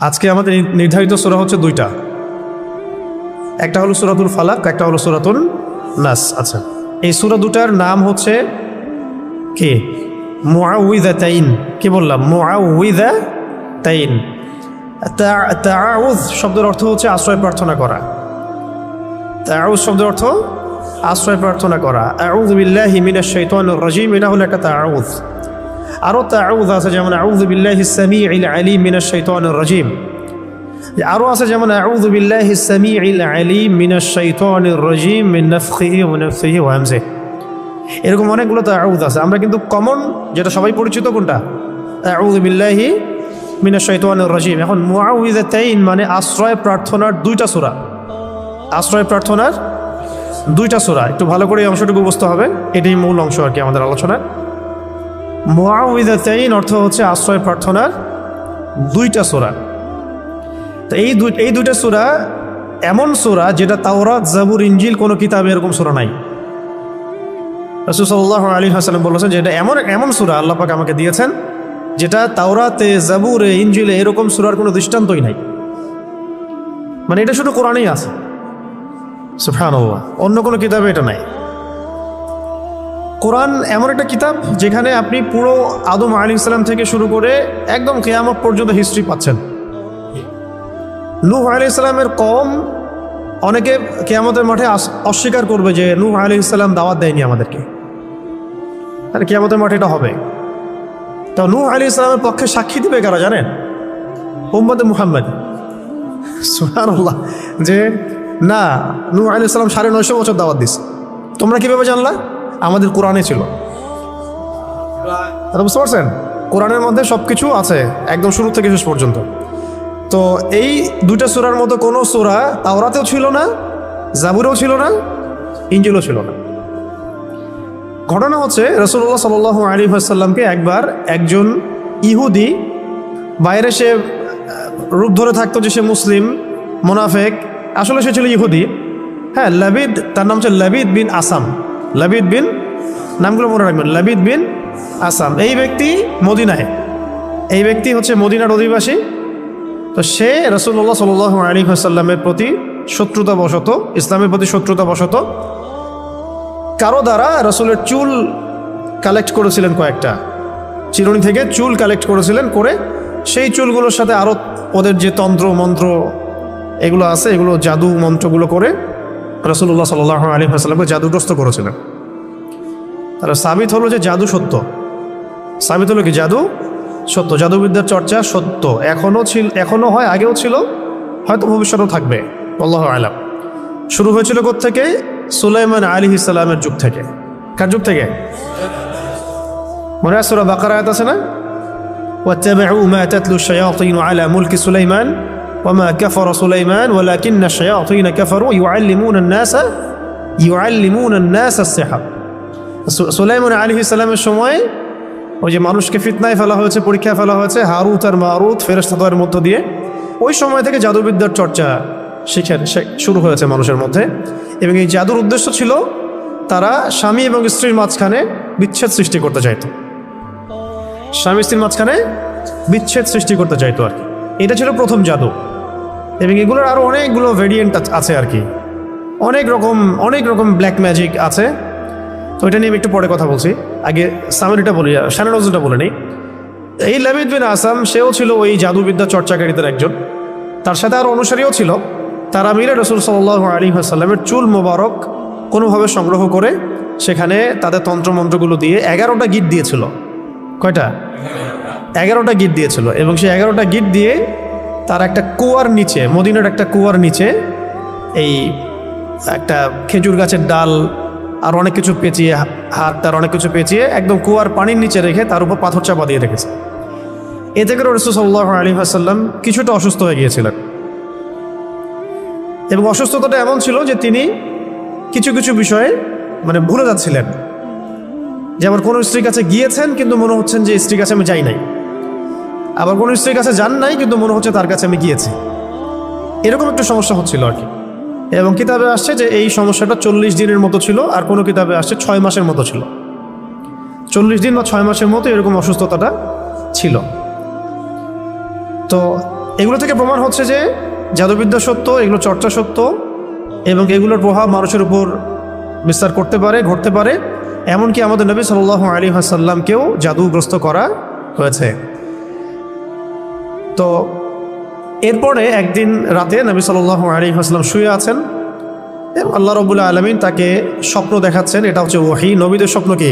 আজকে আমাদের নির্ধারিত সূরা হচ্ছে দুইটা, একটা হলো সূরাতুল ফালাক, একটা হলো সূরাতুল নাস। আচ্ছা, এই সূরা দুটার নাম হচ্ছে কি? মুআউযিযাতাইন। কি বললাম? মুআউযিযাতাইন। তাআউয শব্দের অর্থ হচ্ছে আশ্রয় প্রার্থনা করা। তাআউয শব্দের অর্থ আশ্রয় প্রার্থনা করা। আউযু বিল্লাহি মিনাশ শাইতানির রাজিম, এটা হলো একটা তাআউয। আরও তাআউয আছে, যেমন আউযু বিল্লাহিস সামিউল আলিম মিনাশ শাইতানির রাজিম। আরও আছে যেমন আউযু বিল্লাহিস সামিউল আলিম মিনাশ শাইতানির রাজিম মিন নাফখিহি ওয়া নাফসিহি ওয়া হামজিহি। এরকম অনেকগুলো তাআউয আছে। আমরা কিন্তু কমন যেটা সবাই পরিচিত কোনটা? আউযু বিল্লাহি মিনাশ শাইতানির রাজিম। এখন মুআউযিযাতাইন মানে আশ্রয় প্রার্থনার দুইটা সূরা। আশ্রয় প্রার্থনার দুইটা সূরা। একটু ভালো করে এই অংশটুকু বুঝতে হবে, এটাই মূল অংশ আর কি আমাদের আলোচনার। মুআউযিযাতাইন অর্থ হচ্ছে আশ্রয় প্রার্থনার দুইটা সূরা। তো এই দুইটা সূরা এমন সূরা যেটা তাওরাত, জাবুর, ইনজিল কোনো কিতাবে এরকম সূরা নাই। রাসূল সাল্লাল্লাহু আলাইহি ওয়াসাল্লাম বলেছেন যে এটা এমন সূরা আল্লাহ পাক আমাকে দিয়েছেন যেটা তাওরাতে, জাবুরে, ইনজিলে এরকম সূরার কোনো দৃষ্টান্তই নাই। মানে এটা শুধু কোরআনেই আছে। সুবহানাল্লাহ, অন্য কোনো কিতাবে এটা নাই। কোরআন এমন একটা কিতাব যেখানে আপনি পুরো আদম আলাইহিস সালাম থেকে শুরু করে একদম কিয়ামত পর্যন্ত হিস্ট্রি পাচ্ছেন। নূহ আলাইহিস সালামের কওম, অনেকে কিয়ামতের মাঠে অস্বীকার করবে যে নূহ আলাইহিস সালাম দাওয়াত দেয়নি আমাদেরকে, আর কিয়ামতের মাঠে এটা হবে। তো নূহ আলাইহিস সালামের পক্ষে সাক্ষী দিবে কারা জানেন? উম্মতে মুহাম্মদ। সুবহানাল্লাহ, যে না, নূহ আলাইহিস সালাম 950 বছর দাওয়াত দিছে। তোমরা কিভাবে জানলা? আমাদের কোরআনে ছিল। বুঝতে পারছেন? কোরআনের মধ্যে সব কিছু আছে একদম শুরু থেকে শেষ পর্যন্ত। তো এই দুইটা সূরার মতো কোনো সূরা তাওরাতেও ছিল না, জাবুরেও ছিল না, ইনজিলও ছিল না। ঘটনা হচ্ছে রাসূলুল্লাহ সাল্লাল্লাহু আলাইহি ওয়াসাল্লামকে একবার একজন ইহুদি, বাইরে সে রূপ ধরে থাকতো যে সে মুসলিম, মুনাফিক, আসলে সে ছিল ইহুদি। হ্যাঁ, লাবিদ, তার নাম হচ্ছে লাবিদ বিন আসাম। লাবিদ বিন, নামগুলো মনে রাখবেন, লাবিদ বিন আসাম। এই ব্যক্তি মদিনায়, এই ব্যক্তি হচ্ছে মদিনার অধিবাসী। তো সে রাসূলুল্লাহ সাল্লাল্লাহু আলাইহি ওয়াসাল্লামের প্রতি শত্রুতাবশত, ইসলামের প্রতি শত্রুতাবশত কারো দ্বারা রাসূলের চুল কালেক্ট করেছিলেন, কয়েকটা চিরুনি থেকে চুল কালেক্ট করেছিলেন, করে সেই চুলগুলোর সাথে আরও ওদের যে তন্ত্র মন্ত্র এগুলো আছে, এগুলো জাদু মন্ত্রগুলো করে রাসূলুল্লাহ সাল্লাল্লাহু আলাইহি ওয়াসাল্লামকে জাদুগ্রস্ত করেছিলেন। তাহলে সাবিত হলো যে জাদু সত্য। সাবিত হলো কি? জাদু সত্য, জাদুবিদ্যার চর্চা সত্য। এখনও হয়, আগেও ছিল, হয়তো ভবিষ্যতেও থাকবে, আল্লাহু আ'লাম। শুরু হয়েছিল কোত্থেকে? সুলাইমান আলাইহিস সালামের যুগ থেকে। কার যুগ থেকে? মনে আছে সূরা বাকারা আয়াত আছে না? ওয়াত্তাবিউ মা তাতলু আশ-শায়াতিন আলা মুলকি সুলাইমান ওয়া মা কাফারা সুলাইমান ওয়ালাকিন্না আশ-শায়াতিন কাফারু ইউআল্লিমুনা আন-নাস আস-সিহর। সুলাইমান আলাইহিস সালামের সময় ওই যে মানুষকে ফিতনায় ফেলা হয়েছে, পরীক্ষায় ফেলা হয়েছে হারুত আর মারুত ফেরেশতাদের মধ্য দিয়ে, ওই সময় থেকে জাদুবিদ্যার চর্চা শুরু হয়েছে মানুষের মধ্যে। এবং এই জাদুর উদ্দেশ্য ছিল তারা স্বামী এবং স্ত্রীর মাঝখানে বিচ্ছেদ সৃষ্টি করতে চাইতো। স্বামী স্ত্রীর মাঝখানে বিচ্ছেদ সৃষ্টি করতে চাইতো আর কি। এটা ছিল প্রথম জাদু। এবং এগুলোর আরও অনেকগুলো ভেরিয়েন্ট আছে আর কি, অনেক রকম ব্ল্যাক ম্যাজিক আছে। তো এটা নিয়ে আমি একটু পরে কথা বলছি, আগে সামারিটা বলি, শানানজটা বলে নিই। এই লাবিদ বিন আসাম, সেও ছিল ওই জাদুবিদ্যা চর্চাকারীদের একজন। তার সাথে আরও অনুসারীও ছিল। তারা মিলে রাসূল সাল্লাল্লাহু আলাইহি ওয়াসাল্লামের চুল মোবারক কোনোভাবে সংগ্রহ করে সেখানে তাদের তন্ত্রমন্ত্রগুলো দিয়ে 11টা গিট দিয়েছিল। কয়টা? 11টা গিট দিয়েছিল। এবং সেই 11টা গিট দিয়ে তার একটা কুয়ার নিচে, মদিনার একটা কুয়ার নিচে, এই একটা খেজুর গাছের ডাল আর অনেক কিছু পেঁচিয়ে, হাত তার অনেক কিছু পেঁচিয়ে একদম কুয়ার পানির নিচে রেখে তার উপর পাথর চাপা দিয়ে রেখেছে। এতে করে রাসূল সাল্লাল্লাহু আলাইহি ওয়াসাল্লাম কিছুটা অসুস্থ হয়ে গিয়েছিলেন। এবং অসুস্থতাটা এমন ছিল যে তিনি কিছু কিছু বিষয়ে মানে ভুলে যাচ্ছিলেন। যেমন কোনো স্ত্রীর কাছে গিয়েছেন কিন্তু মনে হচ্ছেন যে স্ত্রীর কাছে আমি যাই নাই, আবার কোনো স্ত্রীর কাছে যান নাই কিন্তু মনে হচ্ছে তার কাছে আমি গিয়েছি। এরকম একটা সমস্যা হচ্ছিল আর কি। এবং কিতাবে আসছে যে এই সমস্যাটা 40 দিনের মতো ছিল, আর কোনো কিতাবে আসছে 6 মাসের মতো ছিল। 40 দিন বা 6 মাসের মতো এরকম অসুস্থতাটা ছিল। তো এগুলো থেকে প্রমাণ হচ্ছে যে জাদুবিদ্যা সত্য, এগুলো চর্চা সত্য, এবং এগুলোর প্রভাব মানুষের উপর বিস্তার করতে পারে, ঘটতে পারে। এমনকি আমাদের নবী সাল্লাল্লাহু আলাইহি ওয়াসাল্লামকেও জাদুগ্রস্ত করা হয়েছে। তো এরপরে একদিন রাতে নবী সাল্লাল্লাহু আলাইহি ওয়াসাল্লাম শুয়ে আছেন, আল্লাহ রাব্বুল আলামিন তাকে স্বপ্ন দেখাচ্ছেন। এটা হচ্ছে ওহী, নবীদের স্বপ্ন কি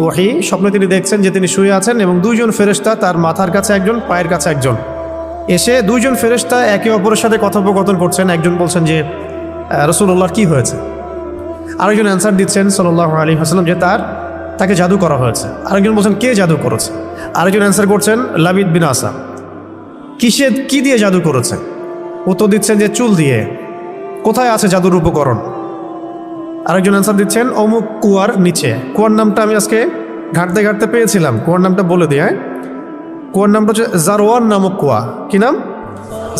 ওহী। স্বপ্নে তিনি দেখছেন যে তিনি শুয়ে আছেন এবং দুইজন ফেরেশতা, তার মাথার কাছে একজন, পায়ের কাছে একজন, এসে দুইজন ফেরেশতা একে অপরের সাথে কথোপকথন করছেন। একজন বলছেন যে রাসূলুল্লাহর কি হয়েছে, আরেকজন অ্যান্সার দিচ্ছেন সাল্লাল্লাহু আলাইহি ওয়াসাল্লাম যে তাকে জাদু করা হয়েছে। আরেকজন বলছেন কে জাদু করেছে, আরেকজন অ্যান্সার করছেন লাবিদ বিন আসাম, কি দিয়ে জাদু করেছে, উত্তর দিচ্ছেন যে চুল দিয়ে। কোথায় আছে জাদুর উপকরণ? আরেকজন অ্যান্সার দিচ্ছেন অমুক কুয়ার নিচে। কুয়ার নামটা আমি আজকে ঘাটতে ঘাটতে পেয়েছিলাম, কুয়ার নামটা বলে দিই। হ্যাঁ, কুয়ার নামটা হচ্ছে জারওয়ান নামক কুয়া। কি নাম?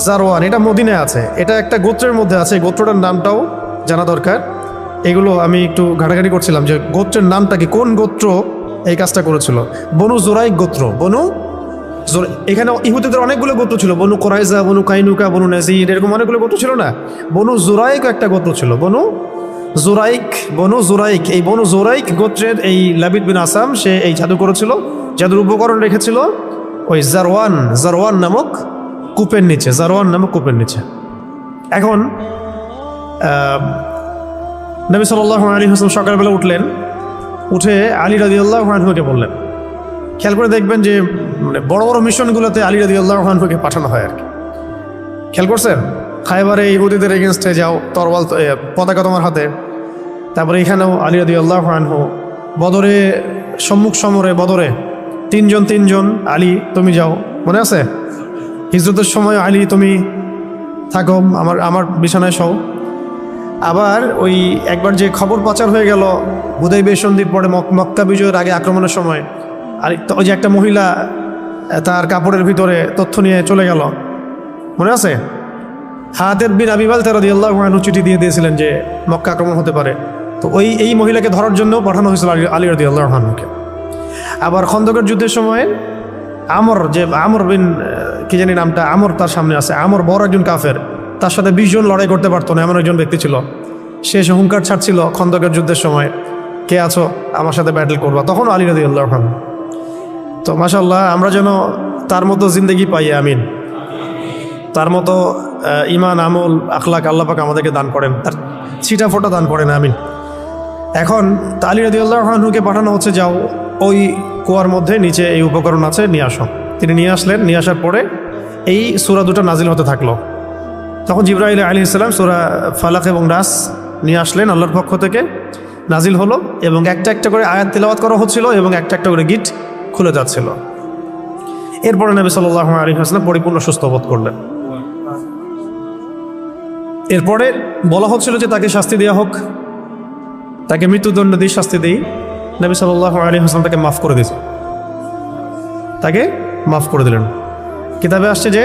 জারওয়ান। এটা মদিনায় আছে, এটা একটা গোত্রের মধ্যে আছে। গোত্রটার নামটাও জানা দরকার। এগুলো আমি একটু ঘাটাঘাটি করছিলাম যে গোত্রের নামটা কি, কোন গোত্র এই কাজটা করেছিল। বনু জোরাইক গোত্র। এখানে ইহুদিদের অনেকগুলো গোত্র ছিল, বনু কোরাইজা, বনু কাইনুকা, বনু নাজির, এরকম অনেকগুলো গোত্র ছিল না? বনু জোরাইক একটা গোত্র ছিল, বনু জোরাইক। এই বনু জোরাইক গোত্রের এই লাবিদ বিন আসাম, সে এই জাদু করেছিল, জাদুর উপকরণ রেখেছিল ওই জারওয়ান নামক কূপের নিচে। এখন নবী সাল্লাল্লাহু আলাইহি ওয়াসাল্লাম সকালবেলা উঠে আলী রাদিয়াল্লাহু আনহুকে বললেন। খেয়াল করে দেখবেন যে মানে বড় বড় মিশনগুলোতে আলী রাদিয়াল্লাহু আনহুকে পাঠানো হয় আর কি। খেয়াল করছেন? খায়বারে ইহুদিদের এগেনস্টে যাও, তরওয়াল পতাকা তোমার হাতে। তারপরে এখানেও আলী রাদিয়াল্লাহু আনহু বদরে, সম্মুখ সমরে বদরে তিনজন আলী তুমি যাও, মনে আছে? হিজরতের সময় আলী তুমি থাকো, আমার বিছানায় শও। আবার ওই একবার যে খবর পাচার হয়ে গেল হুদাইবিয়া সন্ধির পরে, মক্কা বিজয়ের আগে আক্রমণের সময়, আর ওই যে একটা মহিলা তার কাপড়ের ভিতরে তথ্য নিয়ে চলে গেল, মনে আছে? হাতেব বিন আবি বালতা রাদিয়াল্লাহু আনহু চিঠি দিয়ে দিয়েছিলেন যে মক্কা আক্রমণ হতে পারে। তো এই মহিলাকে ধরার জন্য পাঠানো হয়েছিল আলী রাদিয়াল্লাহু আনহুকে। আবার খন্দকের যুদ্ধের সময় আমর বিন কি জানি নামটা, আমর তার সামনে আছে। আমর বড় একজন কাফের, তার সাথে 20 জন লড়াই করতে পারতো না এমন একজন ব্যক্তি ছিল। সে হুঙ্কার ছাড়ছিল খন্দকের যুদ্ধের সময়, কে আছো আমার সাথে ব্যাটল করবা, তখন আলী রাদিয়াল্লাহু আনহু। তো মাশাআল্লাহ, আমরা যেন তার মতো জিন্দেগি পাই, আমিন। তার মতো ইমান, আমল, আখলাক আল্লাহ পাক আমাদেরকে দান করেন, তার ছিটা ফোটা দান করেন, আমিন। এখন আলী রাদিয়াল্লাহু আনহুকে পাঠানো হচ্ছে, যাও ওই কুয়ার মধ্যে নিচে এই উপকরণ আছে, নিয়ে আসো। তিনি নিয়ে আসলেন। নিয়ে আসার পরে এই সূরা দুটো নাজিল হতে থাকলো। তখন জিবরাইল আলাইহিস সালাম সূরা ফালাক এবং নাস নিয়ে আসলেন আল্লাহর পক্ষ থেকে, নাজিল হলো এবং একটা একটা করে আয়াত তিলাওয়াত করা হচ্ছিল এবং একটা একটা করে গিট খুলে যাচ্ছিল। এরপরে নবী সাল্লাল্লাহু আলাইহি ওয়াসাল্লাম পরিপূর্ণ সুস্থ বোধ করলেন। এরপরে বলা হচ্ছিল যে তাকে শাস্তি দেওয়া হোক, তাকে মৃত্যুদণ্ড দিয়ে শাস্তি দিই। নবী সাল্লাল্লাহু আলাইহি ওয়াসাল্লাম তাকে মাফ করে দিয়েছে, তাকে মাফ করে দিলেন। কিতাবে আসছে যে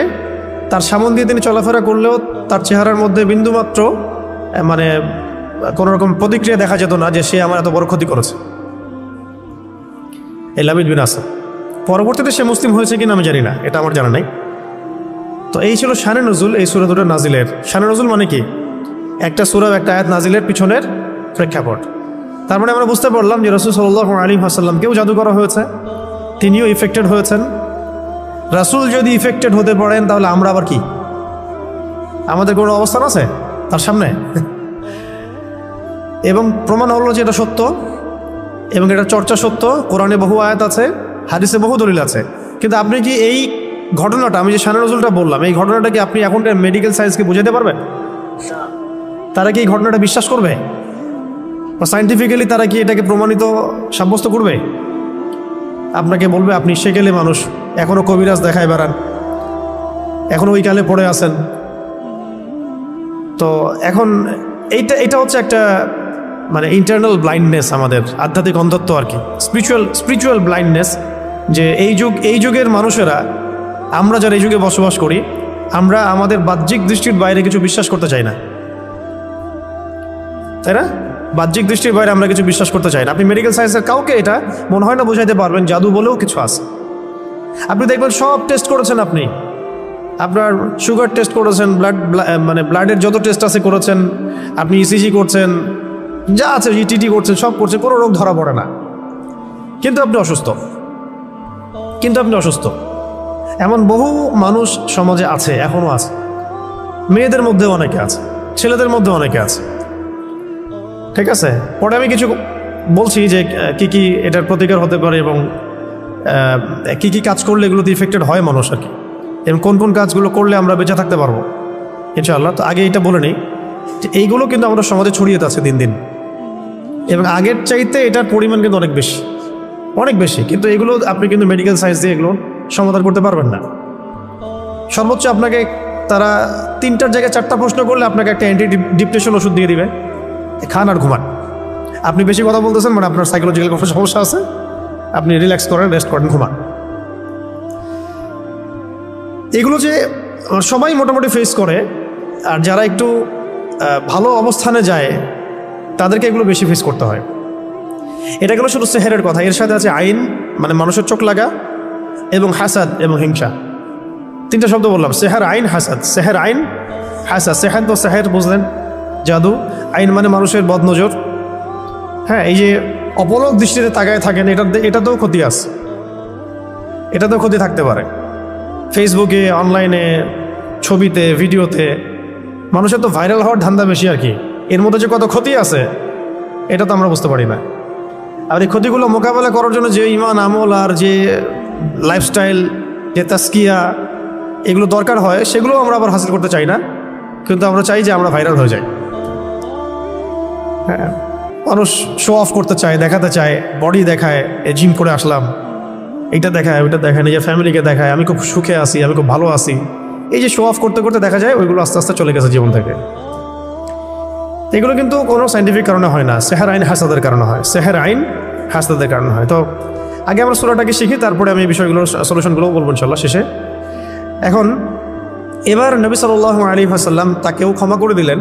তার সামন দিয়ে তিনি চলাফেরা করলেও তার চেহারার মধ্যে বিন্দুমাত্র মানে কোনো রকম প্রতিক্রিয়া দেখা যেত না যে সে আমার এত বড় ক্ষতি করেছে, এই লাবিদ বিন আসাম। পরবর্তীতে সে মুসলিম হয়েছে কিনা আমি জানি না, এটা আমার জানা নাই। তো এই ছিল শানে নজুল, এই সূরা দুটো নাজিলের। শানে নজুল মানে কি? একটা সূরা, একটা আয়াত নাজিলের পিছনের প্রেক্ষাপট। তার মানে আমরা বুঝতে পারলাম যে রাসূল সাল্লাল্লাহু আলাইহি ওয়াসাল্লামকেও জাদু করা হয়েছে, তিনিও ইফেক্টেড হয়েছেন। রাসূল যদি ইফেক্টেড হতে পারেন তাহলে আমরা আবার কি? আমাদের কোনো অবস্থান আছে তার সামনে? এবং প্রমাণ হলো যে এটা সত্য এবং এটা চর্চা সত্য। কোরআনে বহু আয়াত আছে, হাদিসে বহু দলিল আছে। কিন্তু আপনি কি এই ঘটনাটা, আমি যে শানে নজুলটা বললাম, এই ঘটনাটা কি আপনি এখনকার মেডিকেল সায়েন্সকে বুঝাতে পারবেন? তারা কি এই ঘটনাটা বিশ্বাস করবে? বা সায়েন্টিফিক্যালি তারা কি এটাকে প্রমাণিত সাব্যস্ত করবে? আপনাকে বলবে আপনি সেকেলে মানুষ, এখনও কবিরাজ দেখায় বেড়ান, এখনও ওই কালে পড়ে আছেন। তো এখন এটা হচ্ছে একটা মানে ইন্টারনাল ব্লাইন্ডনেস, আমাদের আধ্যাত্মিক অন্ধত্ব আর কি, স্পিরিচুয়াল ব্লাইন্ডনেস। যে এই যুগের মানুষেরা, আমরা যারা এই যুগে বসবাস করি, আমরা আমাদের বাহ্যিক দৃষ্টির বাইরে কিছু বিশ্বাস করতে চাই না, তাই না? বাহ্যিক দৃষ্টির বাইরে আমরা কিছু বিশ্বাস করতে চাই না। আপনি মেডিকেল সায়েন্সের কাউকে এটা মনে হয় না বোঝাইতে পারবেন জাদু বলেও কিছু আছে। আপনি দেখবেন সব টেস্ট করেছেন, আপনি আপনার সুগার টেস্ট করেছেন, মানে ব্লাডের যত টেস্ট আছে করেছেন, আপনি ইসিজি করছেন, যা আছে ইটিটি করছেন, সব করছেন, কোনো রোগ ধরা পড়ে না, কিন্তু আপনি অসুস্থ। এমন বহু মানুষ সমাজে আছে, এখনও আছে, মেয়েদের মধ্যে অনেকে আছে, ছেলেদের মধ্যে অনেকে আছে। ঠিক আছে, পরে আমি কিছু বলছি যে কি এটার প্রতিকার হতে পারে এবং কি কাজ করলে এগুলোতে ইফেক্টেড হয় মানুষ আর কি, এবং কোন কোন কাজগুলো করলে আমরা বেঁচে থাকতে পারবো ইনশাআল্লাহ। তো আগে এটা বলে নিই যে এইগুলো কিন্তু আমাদের সমাজে ছড়িয়ে আছে দিন দিন, এবং আগের চাইতে এটার পরিমাণ কিন্তু অনেক বেশি, কিন্তু এগুলো আপনি কিন্তু মেডিকেল সায়েন্স দিয়ে এগুলো সমাধান করতে পারবেন না। সর্বোচ্চ আপনাকে তারা 3টার জায়গায় 4টা প্রশ্ন করলে আপনাকে একটা অ্যান্টি ডিপ্রেশন ওষুধ দিয়ে দিবে, খান আর ঘুমান। আপনি বেশি কথা বলতেছেন মানে আপনার সাইকোলজিক্যাল কোনো সমস্যা আছে, আপনি রিল্যাক্স করেন, রেস্ট করেন, ঘুমান। এগুলো যে সবাই মোটামুটি ফেস করে, আর যারা একটু ভালো অবস্থানে যায় তাদেরকে এগুলো বেশি ফেস করতে হয়। এটা গেলো শুধু সেহেরের কথা, এর সাথে আছে আইন মানে মানুষের চোখ লাগা, এবং হাসাদ এবং হিংসা। 3টা শব্দ বললাম, সেহের, আইন, হাসাদ। সেহের, আইন, হাসাদ। সেহের তো সেহের বুঝলেন, জাদু। আইন মানে মানুষের বদনজর। হ্যাঁ, এই যে অপলক দৃষ্টিতে তাকায় থাকেন, এটাতেও ক্ষতি আছে, এটাতেও ক্ষতি থাকতে পারে। ফেসবুকে, অনলাইনে, ছবিতে, ভিডিওতে মানুষের তো ভাইরাল হওয়ার ধান্দা বেশি আর কি। এর মধ্যে যে কত ক্ষতি আছে এটা তো আমরা বুঝতে পারি না। আর এই ক্ষতিগুলো মোকাবেলা করার জন্য যে ইমান, আমল আর যে লাইফস্টাইল, যে তাস্কিয়া এগুলো দরকার হয়, সেগুলো আমরা আবার হাসিল করতে চাই না, কিন্তু আমরা চাই যে আমরা ভাইরাল হয়ে যাই। হ্যাঁ, মানুষ শো অফ করতে চায়, দেখাতে চায়, বডি দেখায়, জিম করে আসলাম, এইটা দেখায়, ওইটা দেখায়, নিজের ফ্যামিলিকে দেখায়, আমি খুব সুখে আছি, আমি খুব ভালো আছি। এই যে শো অফ করতে করতে দেখা যায় ওইগুলো আস্তে আস্তে চলে গেছে জীবন থেকে। এগুলো কিন্তু কোনো সাইন্টিফিক কারণে হয় না, সেহের, আইন, হাসাদের কারণে হয়। সেহের, আইন, হাসাদের কারণে হয়। তো আগে আমরা সূরাটাকে শিখি, তারপরে আমি এই বিষয়গুলোর সলিউশনগুলোও বলবো ইনশাআল্লাহ শেষে। এখন এবার নবী সাল্লাল্লাহু আলাইহি ওয়াসাল্লাম তাকেও ক্ষমা করে দিলেন,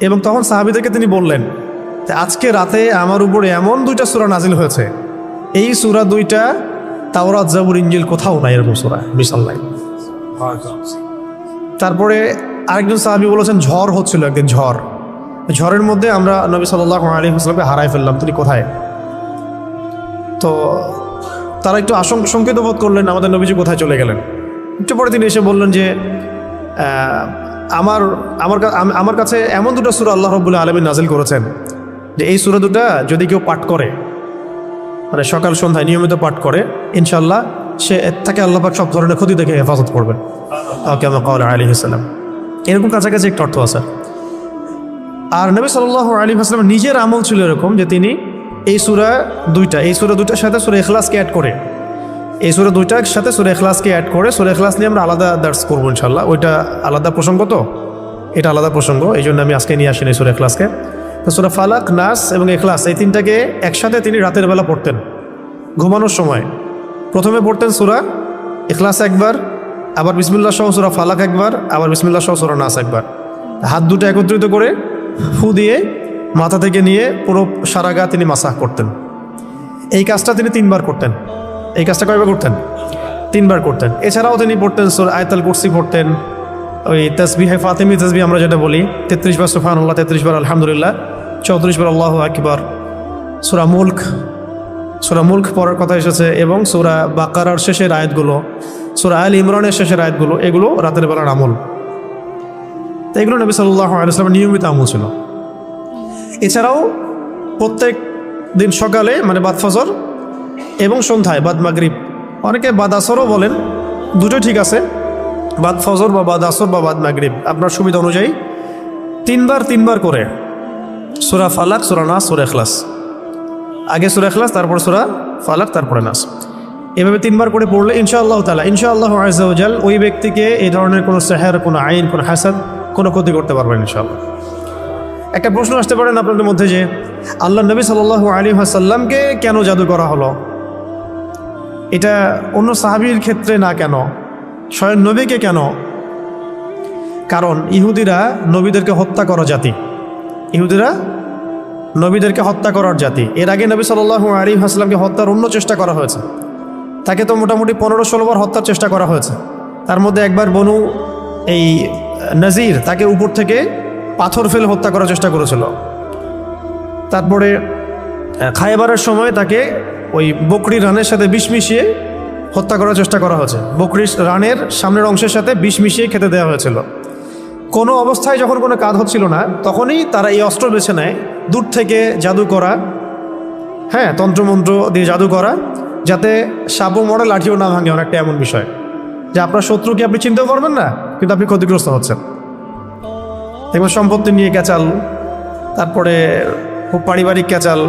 এবং তখন সাহাবীদেরকে তিনি বললেন যে আজকে রাতে আমার উপরে এমন 2টা সূরা নাজিল হয়েছে, এই সূরা 2টা তাওরাত, জাবুর, ইনজিল কোথাও নাই এরকম সূরা, মিসাল নাই। তারপরে আরেকজন সাহাবী বলেছেন ঝড় হচ্ছিল একদিন, ঝড়ের মধ্যে আমরা নবী সাল্লাল্লাহু আলাইহি ওয়াসাল্লামকে হারাই ফেললাম, তিনি কোথায়? তো তারা একটু শঙ্কিত বোধ করলেন, আমাদের নবীজি কোথায় চলে গেলেন। একটু পরে তিনি এসে বললেন যে আমার কাছে এমন 2টা সূরা আল্লাহ রাব্বুল আলামিন নাজিল করেছেন যে এই সূরা 2টা যদি কেউ পাঠ করে, মানে সকাল সন্ধ্যায় নিয়মিত পাঠ করে, ইনশাআল্লাহ সে তাকে আল্লাহ পাক সব ধরনের ক্ষতি থেকে হেফাজত করবেন, কামা ক্বালা আলাইহিস সালাম। এরকম কাছাকাছি একটা অর্থ আছে। আর নবী সাল্লাল্লাহু আলাইহি ওয়াসাল্লাম নিজের আমল ছিল এরকম যে তিনি এই সূরা 2টার সাথে সূরা ইখলাসকে অ্যাড করে, এই সূরা 2টার সাথে সূরা ইখলাসকে অ্যাড করে, সূরা ইখলাস নিয়ে আমরা আলাদা দার্স করবো ইনশাআল্লাহ। ওইটা আলাদা প্রসঙ্গ, তো এটা আলাদা প্রসঙ্গ, এই জন্য আমি আজকে নিয়ে আসিনি সূরা ইখলাসকে। তো সূরা ফালাক, নাস এবং ইখলাস এই 3টাকে একসাথে তিনি রাতের বেলা পড়তেন ঘুমানোর সময়। প্রথমে পড়তেন সূরা ইখলাস একবার, আবার বিসমিল্লাহ সহ সূরা ফালাক একবার, আবার বিসমিল্লাহ সহ সূরা নাস একবার। হাত দুটো একত্রিত করে ফু দিয়ে মাথা থেকে নিয়ে পুরো সারা গা তিনি মাসাহ করতেন। এই কাজটা তিনি 3বার করতেন। এই কাজটা কয়বার করতেন? 3বার করতেন। এছাড়াও তিনি পড়তেন সূরা আয়াতুল কুরসি পড়তেন, ওই তাসবিহে ফাতিমি তাসবিহ আমরা যেটা বলি, 33 বার সুবহানাল্লাহ, 33 বার আলহামদুলিল্লাহ, 34 বার আল্লাহু আকবার। সূরা মুলক পড়ার কথা এসেছে, এবং সূরা বাকারার শেষের আয়াতগুলো, সূরা আল ইমরানের শেষের আয়াতগুলো, এগুলো রাতের বেলার আমল। তো এগুলো নবী সাল্লাল্লাহু আলাইহি ওয়াসাল্লামের নিয়মিত আমল ছিল। এছাড়াও প্রত্যেক দিন সকালে মানে বাদ ফজর এবং সন্ধ্যায় বাদ মাগরিব, অনেকে বাদ আসরও বলেন, দুটোই ঠিক আছে, বাদ ফজর বা বাদ আসর বা বাদ মাগরিব আপনার সুবিধা অনুযায়ী 3বার করে সূরা ফালাক, সূরা নাস, সূরা ইখলাস। আগে সূরা ইখলাস, তারপর সূরা ফালাক, তারপরে নাস। এভাবে 3বার করে পড়লে ইনশাআল্লাহ তাআলা, ইনশাআল্লাহু আযজা ওয়া জাল ওই ব্যক্তিকে এই ধরনের কোনো সেহের, কোনো আইন, কোনো হাসাদ, কোনো ক্ষতি করতে পারবেন ইনশাআল্লাহ। একটা প্রশ্ন আসতে পারেন আপনাদের মধ্যে যে আল্লাহ নবী সাল্লাল্লাহু আলাইহি ওয়াসাল্লামকে কেন জাদু করা হলো? এটা অন্য সাহাবীর ক্ষেত্রে না কেন, স্বয়ং নবীকে কেন? কারণ ইহুদিরা নবীদেরকে হত্যা করা জাতি, ইহুদিরা নবীদেরকে হত্যা করার জাতি। এর আগে নবী সাল্লাল্লাহু আলাইহি ওয়াসাল্লামকে হত্যার অন্য চেষ্টা করা হয়েছে, তাকে তো মোটামুটি 15-16 বার হত্যার চেষ্টা করা হয়েছে, তার মধ্যে একবার বনু এই নাজির তাকে উপর থেকে পাথর ফেলে হত্যা করার চেষ্টা করেছিল। তারপরে খায়বারের সময় তাকে ওই বকরি রানের সাথে বিষ মিশিয়ে হত্যা করার চেষ্টা করা হয়েছে। বকরির রানের সামনের অংশের সাথে বিষ মিশিয়ে খেতে দেওয়া হয়েছিল। কোনো অবস্থায় যখন কোনো কাজ হচ্ছিল না, তখনই তারা এই অস্ত্র বেছে নেয়, দূর থেকে জাদু করা, হ্যাঁ, তন্ত্রমন্ত্র দিয়ে জাদু করা, যাতে সাপও মরে লাঠিও না ভাঙে। অনেকটা এমন বিষয় যে আপনার শত্রুকে আপনি চিনতেও পারবেন না, কিন্তু আপনি ক্ষতিগ্রস্ত হচ্ছেন। দেখবেন সম্পত্তি নিয়ে ক্যাচাল, তারপরে খুব পারিবারিক ক্যাচাল,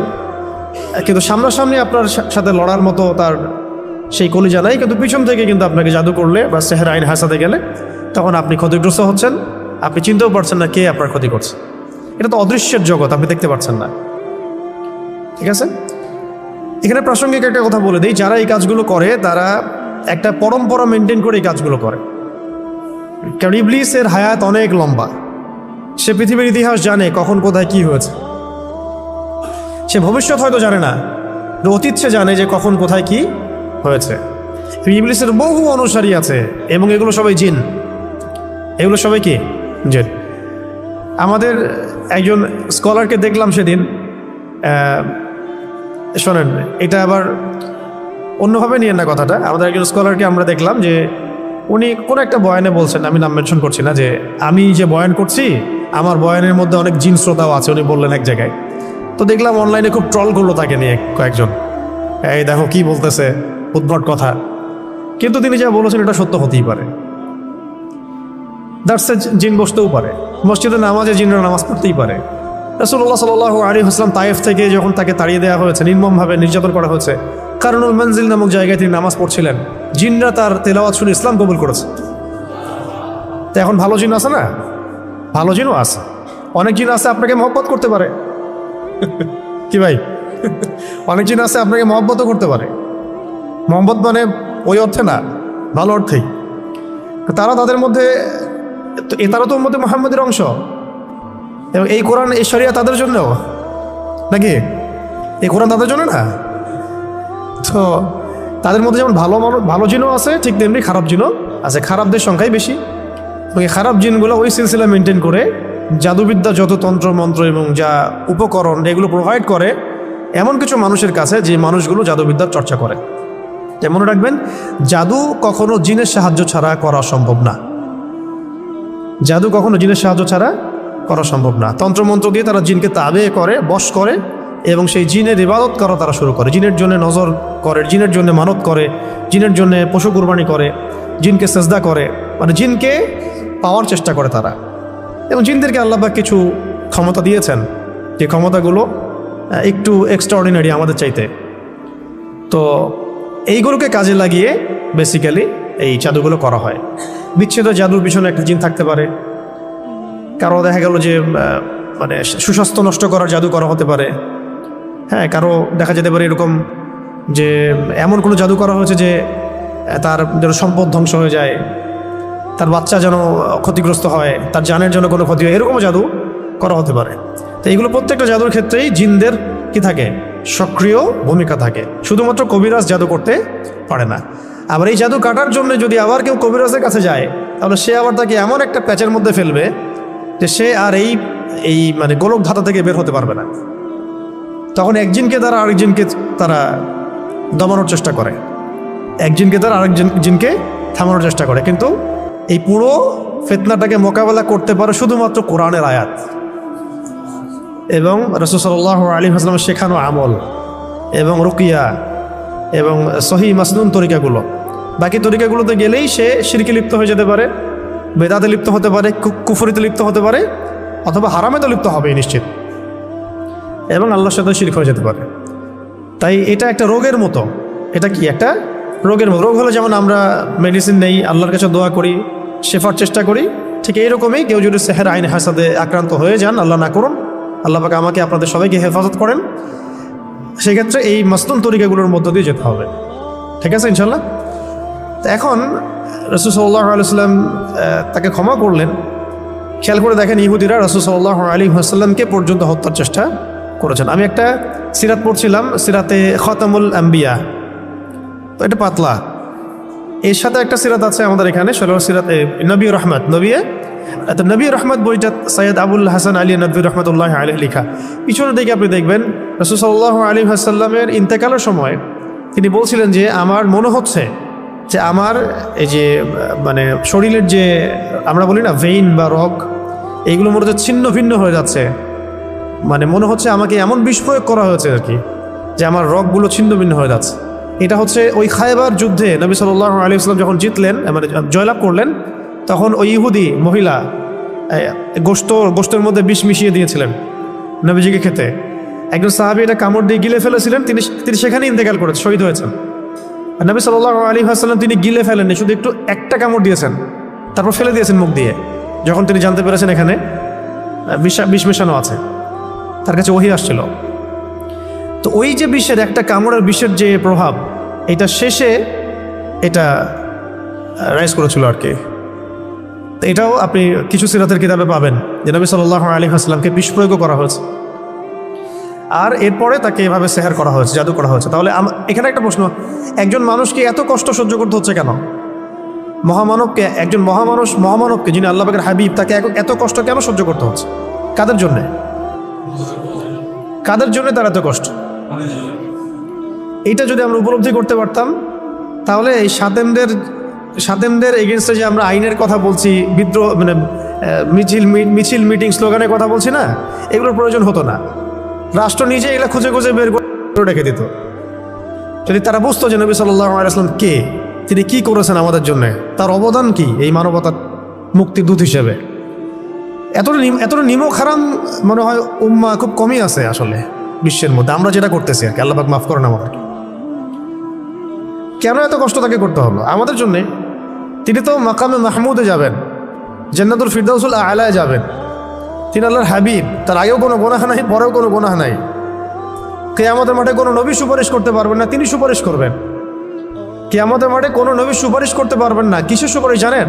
কিন্তু সামনাসামনি আপনার সাথে লড়ার মতো তার সেই কলিজা নাই, কিন্তু পিছন থেকে কিন্তু আপনাকে জাদু করলে বা সেহের আইন হাসাতে গেলে তখন আপনি ক্ষতিগ্রস্ত হচ্ছেন, আপনি চিনতেও পারছেন না কে আপনার ক্ষতি করছে। এটা তো অদৃশ্যের জগৎ, আপনি দেখতে পাচ্ছেন না। ঠিক আছে, এখানে প্রাসঙ্গিক একটা কথা বলে দিই, যারা এই কাজগুলো করে তারা একটা পরম্পরা মেনটেন করে এই কাজগুলো করে। কারণ ইবলিসের হায়াত অনেক লম্বা, সে পৃথিবীর ইতিহাস জানে কখন কোথায় কি হয়েছে। সে ভবিষ্যৎ হয়তো জানে না, অতীত সে জানে যে কখন কোথায় কি হয়েছে। ইবলিসের বহু অনুসারী আছে এবং এগুলো সবাই জিন, এগুলো সবাই কি জিন। আমাদের একজন স্কলারকে দেখলাম সেদিন, শোনেন এটা আবার অন্যভাবে নিয়েন না কথাটা, আমাদের একজন স্কলারকে আমরা দেখলাম যে উনি কোনো একটা বয়ানে বলছেন, আমি নাম মেনশন করছি না, যে আমি যে বয়ান করছি আমার বয়ানের মধ্যে অনেক জিন শ্রোতাও আছে, উনি বললেন এক জায়গায়। তো দেখলাম অনলাইনে খুব ট্রল করলো তাকে নিয়ে কয়েকজন, এই দেখো কি বলতেছে, উদ্ভট কথা। কিন্তু তিনি যা বলেছেন এটা সত্য হতেই পারে। দার্সে জিন বসতেও পারে, মসজিদে নামাজে জিনরা নামাজ পড়তেই পারে। রাসূলুল্লাহ সাল্লাল্লাহু আলাইহি ওয়াসাল্লাম তায়েফ থেকে যখন তাকে তাড়িয়ে দেওয়া হয়েছে, নির্মমভাবে নির্যাতন করা হয়েছে, কারনুল মঞ্জিল নামক জায়গায় তিনি নামাজ পড়ছিলেন, জিনরা তার তেলাওয়াত শুনে ইসলাম কবুল করেছে। তো এখন ভালো জিন আছে না, ভালো জিনও আছে, অনেক জিন আছে আপনাকে মহব্বত করতে পারে। কি ভাই, অনেক জিন আছে আপনাকে মহব্বতও করতে পারে। মহব্বত মানে ওই অর্থে না, ভালো অর্থেই। তারা তাদের মধ্যে, তারা তো মধ্যে মুহাম্মদের অংশ, এবং এই কোরআন এই শরিয়া তাদের জন্যও নাকি, এই কোরআন তাদের জন্য না। তো তাদের মধ্যে যেমন ভালো জিনও আছে, ঠিক তেমনি খারাপ জিনও আছে। খারাপদের সংখ্যাই বেশি, এবং এই খারাপ জিনগুলো ওই সিলসিলা মেনটেন করে জাদুবিদ্যা, যত তন্ত্র মন্ত্র এবং যা উপকরণ এগুলো প্রোভাইড করে এমন কিছু মানুষের কাছে, যে মানুষগুলো জাদুবিদ্যার চর্চা করে। মনে রাখবেন, জাদু কখনো জিনের সাহায্য ছাড়া করা সম্ভব না। জাদু কখনো জিনের সাহায্য ছাড়া করা সম্ভব না। তন্ত্রমন্ত্র দিয়ে তারা জিনকে তাবে করে, বশ করে, এবং সেই জিনের ইবাদত করা তারা শুরু করে। জিনের জন্য নজর করে, জিনের জন্য মানত করে, জিনের জন্য পশু কুরবানি করে, জিনকে সেজদা করে, মানে জিনকে পাওয়ার চেষ্টা করে তারা। এবং জিনদেরকে আল্লাহ পাক কিছু ক্ষমতা দিয়েছেন, যে ক্ষমতাগুলো একটু এক্সট্রাঅর্ডিনারি আমাদের চাইতে। তো এইগুলোকে কাজে লাগিয়ে বেসিক্যালি এই জাদুগুলো করা হয়। বিচ্ছেদ জাদুর পিছনে একটা জিন থাকতে পারে, কারো দেখা গেল যে মানে সুস্বাস্থ্য নষ্ট করার জাদু করা হতে পারে। হ্যাঁ, কারো দেখা যেতে পারে এরকম যে এমন কোনো জাদু করা হয়েছে যে তার যেন সম্পদ ধ্বংস হয়ে যায়, তার বাচ্চা যেন ক্ষতিগ্রস্ত হয়, তার জানের জন্য কোনো ক্ষতি হয়, এরকমও জাদু করা হতে পারে। তো এইগুলো প্রত্যেকটা জাদুর ক্ষেত্রেই জিনদের কি থাকে, সক্রিয় ভূমিকা থাকে। শুধুমাত্র কবিরাজ জাদু করতে পারে না। আবার এই জাদু কাটার জন্য যদি আবার কেউ কবিরাজের কাছে যায়, তাহলে সে আবার তাকে এমন একটা প্যাচের মধ্যে ফেলবে যে সে আর এই মানে গোলক ধাতা থেকে বের হতে পারবে না। তখন একজনকে তারা আরেকজনকে তারা দমানোর চেষ্টা করে, একজনকে তারা জিনকে থামানোর চেষ্টা করে। কিন্তু এই পুরো ফিতনাটাকে মোকাবেলা করতে পারে শুধুমাত্র কোরআনের আয়াত এবং রাসূল সাল্লাল্লাহু আলাইহি ওয়াসাল্লামের শেখানো আমল এবং রুকিয়া এবং সহি মাসনুন তরিকাগুলো। বাকি তরিকাগুলোতে গেলেই সে শিরকে লিপ্ত হয়ে যেতে পারে, বেদাতে লিপ্ত হতে পারে, কুফরিতে লিপ্ত হতে পারে, অথবা হারামেতে লিপ্ত হবে নিশ্চিত, এবং আল্লাহর সাথে শিরক হয়ে যেতে পারে। তাই এটা একটা রোগের মতো। এটা কি একটা রোগের মতো। রোগ হলে যেমন আমরা মেডিসিন নেই, আল্লাহর কাছে দোয়া করি, শেফার চেষ্টা করি, ঠিক এইরকমই কেউ যদি সেহের আইন হাসাদে আক্রান্ত হয়ে যান, আল্লাহ না করুন, আল্লাহ পাক আমাকে আপনাদের সবাইকে হেফাজত করেন, সেক্ষেত্রে এই মাসনুন তরিকাগুলোর মধ্য দিয়ে যেতে হবে। ঠিক আছে ইনশাল্লাহ। তো এখন রাসূল সাল্লাল্লাহু আলাইহি ওয়াসাল্লাম তাকে ক্ষমা করলেন। খেয়াল করে দেখেন, ইহুদিরা রাসূল সাল্লাল্লাহু আলাইহি ওয়াসাল্লামকে পর্যন্ত হত্যার চেষ্টা করেছেন। আমি একটা সিরাত পড়ছিলাম, সিরাতে খতামুল আম্বিয়া, তো এটা পাতলা। এর সাথে একটা সিরাত আছে আমাদের এখানে সিরাত নবী রহমত নবী রহমত বইটা সৈয়দ আবুল হাসান আলী নবী রহমতুল্লাহ আলাইহি লেখা। পিছনের দিকে আপনি দেখবেন রাসূল সাল্লাল্লাহু আলাইহি ওয়াসাল্লামের ইন্তেকালের সময় তিনি বলছিলেন যে আমার মনে হচ্ছে যে আমার এই যে মানে শরীরের যে আমরা বলি না ভেইন বা রগ, এইগুলো মনে হচ্ছে ছিন্ন ভিন্ন হয়ে যাচ্ছে, মানে মনে হচ্ছে আমাকে এমন বিষ প্রয়োগ করা হয়েছে আর কি, যে আমার রগগুলো ছিন্ন ভিন্ন হয়ে যাচ্ছে। এটা হচ্ছে ওই খায়বার যুদ্ধে নবী সাল্লাল্লাহু আলাইহি ওয়াসাল্লাম যখন জিতলেন, মানে জয়লাভ করলেন, তখন ওই ইহুদি মহিলা গোশতের মধ্যে বিষ মিশিয়ে দিয়েছিলেন নবীজিকে খেতে। একজন সাহাবী এটা কামড় দিয়ে গিলে ফেলেছিলেন, তিনি সেখানে ইন্তেকাল করেছেন, শহীদ হয়েছেন। আর নবী সাল্লাল্লাহু আলাইহি ওয়াসাল্লাম তিনি গিলে ফেলেননি, শুধু একটু একটা কামড় দিয়েছেন, তারপর ফেলে দিয়েছেন মুখ দিয়ে, যখন তিনি জানতে পেরেছেন এখানে বিষ মেশানো আছে। তার কাছে ওহী আসছিল। তো ওই যে বিষের একটা কামড়ের বিষের যে প্রভাব, এটা শেষে এটা রাইজ করেছিল আর কি। তো এটাও আপনি কিছু সিরাতের কিতাবে পাবেন যে নবী সাল্লাল্লাহু আলাইহি ওয়াসাল্লামকে বিষ প্রয়োগ করা হয়েছে, আর এরপরে তাকে এভাবে সেহের করা হয়েছে, জাদু করা হয়েছে। তাহলে এখানে একটা প্রশ্ন, একজন মানুষকে এত কষ্ট সহ্য করতে হচ্ছে কেন? মহামানবকে, একজন মহামানবকে যিনি আল্লাহ পাকের হাবিব, তাকে এত কষ্ট কেন সহ্য করতে হচ্ছে? কাদের জন্যে? কাদের জন্য তার এত কষ্ট? এইটা যদি আমরা উপলব্ধি করতে পারতাম, তাহলে এই সাতেমদের এগেনস্টে যে আমরা আইনের কথা বলছি, বিদ্রোহ মানে মিছিল মিটিং স্লোগানের কথা বলছি না, এগুলোর প্রয়োজন হতো না। রাষ্ট্র নিজে এগুলো খুঁজে খুঁজে বের করে রেখে দিত। যদি তারা বুঝতো যে নবী সাল্লাল্লাহু আলাইহি ওয়াসাল্লাম কে, তিনি কি করেছেন আমাদের জন্য, তার অবদান কি এই মানবতার মুক্তির দূত হিসেবে। এতটা নিমক হারাম মনে হয় উম্মাহ খুব কমই আছে আসলে বিশ্বের মধ্যে, আমরা যেটা করতেছি আর কি। আল্লাহ পাক মাফ করেন আমাদেরকে। কেন এত কষ্ট তাকে করতে হলো আমাদের জন্যে? তিনি তো মাকামে মাহমুদে যাবেন, জান্নাতুল ফিরদাউসুল আলায় যাবেন, তিনি আল্লাহর হাবিব, তার আগেও কোনো গুনাহ নাই, পরেও কোনো গুনাহ নাই। কিয়ামতের মাঠে কোনো নবী সুপারিশ করতে পারবেন না, তিনি সুপারিশ করবেন। কিয়ামতের মাঠে কোনো নবী সুপারিশ করতে পারবেন না। কিসের সুপারিশ জানেন?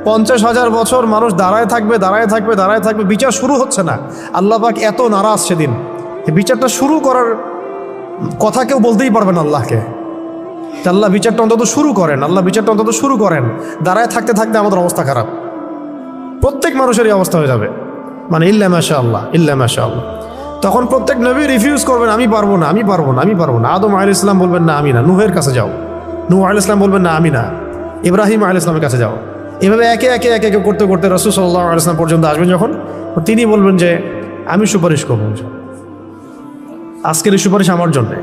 50,000 বছর মানুষ দাঁড়ায় থাকবে, বিচার শুরু হচ্ছে না। আল্লাহ পাক এত নারাজ সেদিন, বিচারটা শুরু করার কথা কেউ বলতেই পারবেন আল্লাহকে। আল্লাহ বিচারটা অন্তত শুরু করেন। দাঁড়ায় থাকতে আমাদের অবস্থা খারাপ, প্রত্যেক মানুষেরই অবস্থা হয়ে যাবে, মানে ইল্লা মাশাআল্লাহ। তখন প্রত্যেক নবী রিফিউজ করবেন, আমি পারবো না। আদম আলাইহিস সালাম বলবেন না আমি না, নূহের কাছে যাও। নূহ আলাইহিস সালাম বলবেন না আমি না, ইব্রাহিম আলাইহিস সালামের কাছে যাও। এভাবে একে একে করতে রাসূল সাল্লাল্লাহু আলাইহি ওয়াসাল্লাম পর্যন্ত আসবেন যখন, তিনি বলবেন যে আমি সুপারিশ করবো, আজকের এই সুপারিশ আমার জন্যে।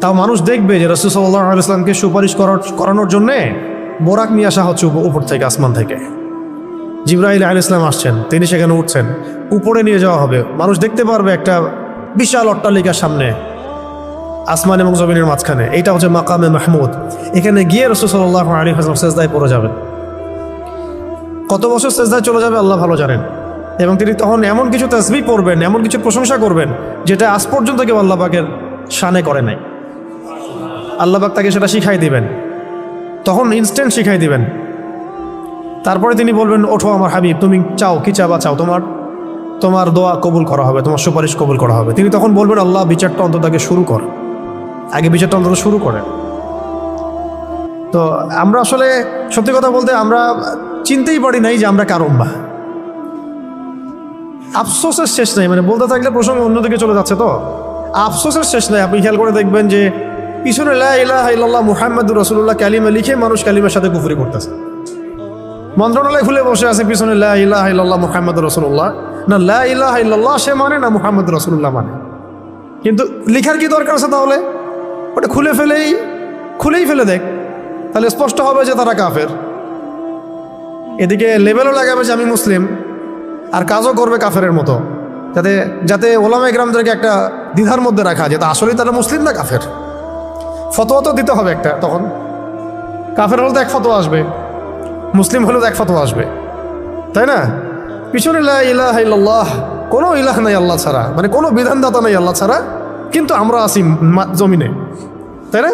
তাও মানুষ দেখবে যে রাসূল সাল্লাল্লাহু আলাইহি ওয়াসাল্লামকে সুপারিশ করানোর জন্যে বোরাক নিয়ে আসা হচ্ছে উপর থেকে, আসমান থেকে। জিবরাইল আলাইহিস সালাম আসছেন, তিনি সেখানে উঠছেন, উপরে নিয়ে যাওয়া হবে। মানুষ দেখতে পারবে একটা বিশাল অট্টালিকার সামনে, আসমান এবং জমিনের মাঝখানে। এইটা হচ্ছে মাকামে মাহমুদ। এখানে গিয়ে রাসূল সাল্লাল্লাহু আলাইহি ওয়াসাল্লাম সিজদায় পড়ে যাবেন। কত বছর সিজদায় চলে যাবে আল্লাহ ভালো জানেন। এবং তিনি তখন এমন কিছু তাসবিহ পড়বেন, এমন কিছু প্রশংসা করবেন, যেটা আজ পর্যন্ত কেউ আল্লাহ পাকের শানে করে নাই। আল্লাহ পাক তাকে সেটা শিখাই দিবেন, তখন ইনস্ট্যান্ট শিখাই দিবেন। তারপরে তিনি বলবেন, ওঠো আমার হাবিব, তুমি চাও কি চাও, তোমার দোয়া কবুল করা হবে, তোমার সুপারিশ কবুল করা হবে। তিনি তখন বলবেন, আল্লাহ বিচারটা অন্তত শুরু কর, আগে বিচারটা অন্তত শুরু করেন। তো আমরা আসলে সত্যি কথা বলতে আমরা চিনতেই পারি নাই যে আমরা কার উম্মাহ। আফসোসের শেষ নাই, মানে বলতে থাকলে প্রসঙ্গ অন্যদিকে চলে যাচ্ছে। তো আফসোসের শেষ নাই। আপনি খেয়াল করে দেখবেন যে পিছনে লা ইলাহা ইল্লাল্লাহ মুহাম্মাদুর রাসূলুল্লাহ কালিমা লিখে মানুষ কালিমার সাথে কুফরি করতেছে। মন্ত্রণালয় খুলে বসে আছে পিছনে লা ইলাহা ইল্লাল্লাহ মুহাম্মাদুর রাসূলুল্লাহ, না লা ইলাহা ইল্লাল্লাহ সে মানে, না মুহাম্মাদুর রাসূলুল্লাহ মানে। কিন্তু লিখার কি দরকার আছে তাহলে? ওটা খুলেই ফেলে দেখ, তাহলে স্পষ্ট হবে যে তারা কাফের। এদিকে লেবেলও লাগাবে যে আমি মুসলিম, আর কাজও করবে কাফেরের মতো, যাতে ওলামা ইকরামদেরকে একটা দ্বিধার মধ্যে রাখা যায় আসলেই তারা মুসলিম না কাফের। ফতোয়া তো দিতে হবে একটা, তখন কাফের হলে তো এক ফতোয়া আসবে, মুসলিম হলেও তো এক ফতোয়া আসবে, তাই না? পিছনে লা ইলাহা ইল্লাল্লাহ, কোনো ইলাহ নাই আল্লাহ ছাড়া, মানে কোনো বিধানদাতা নাই আল্লাহ ছাড়া, কিন্তু আমরা আছি জমিনে, তাই না?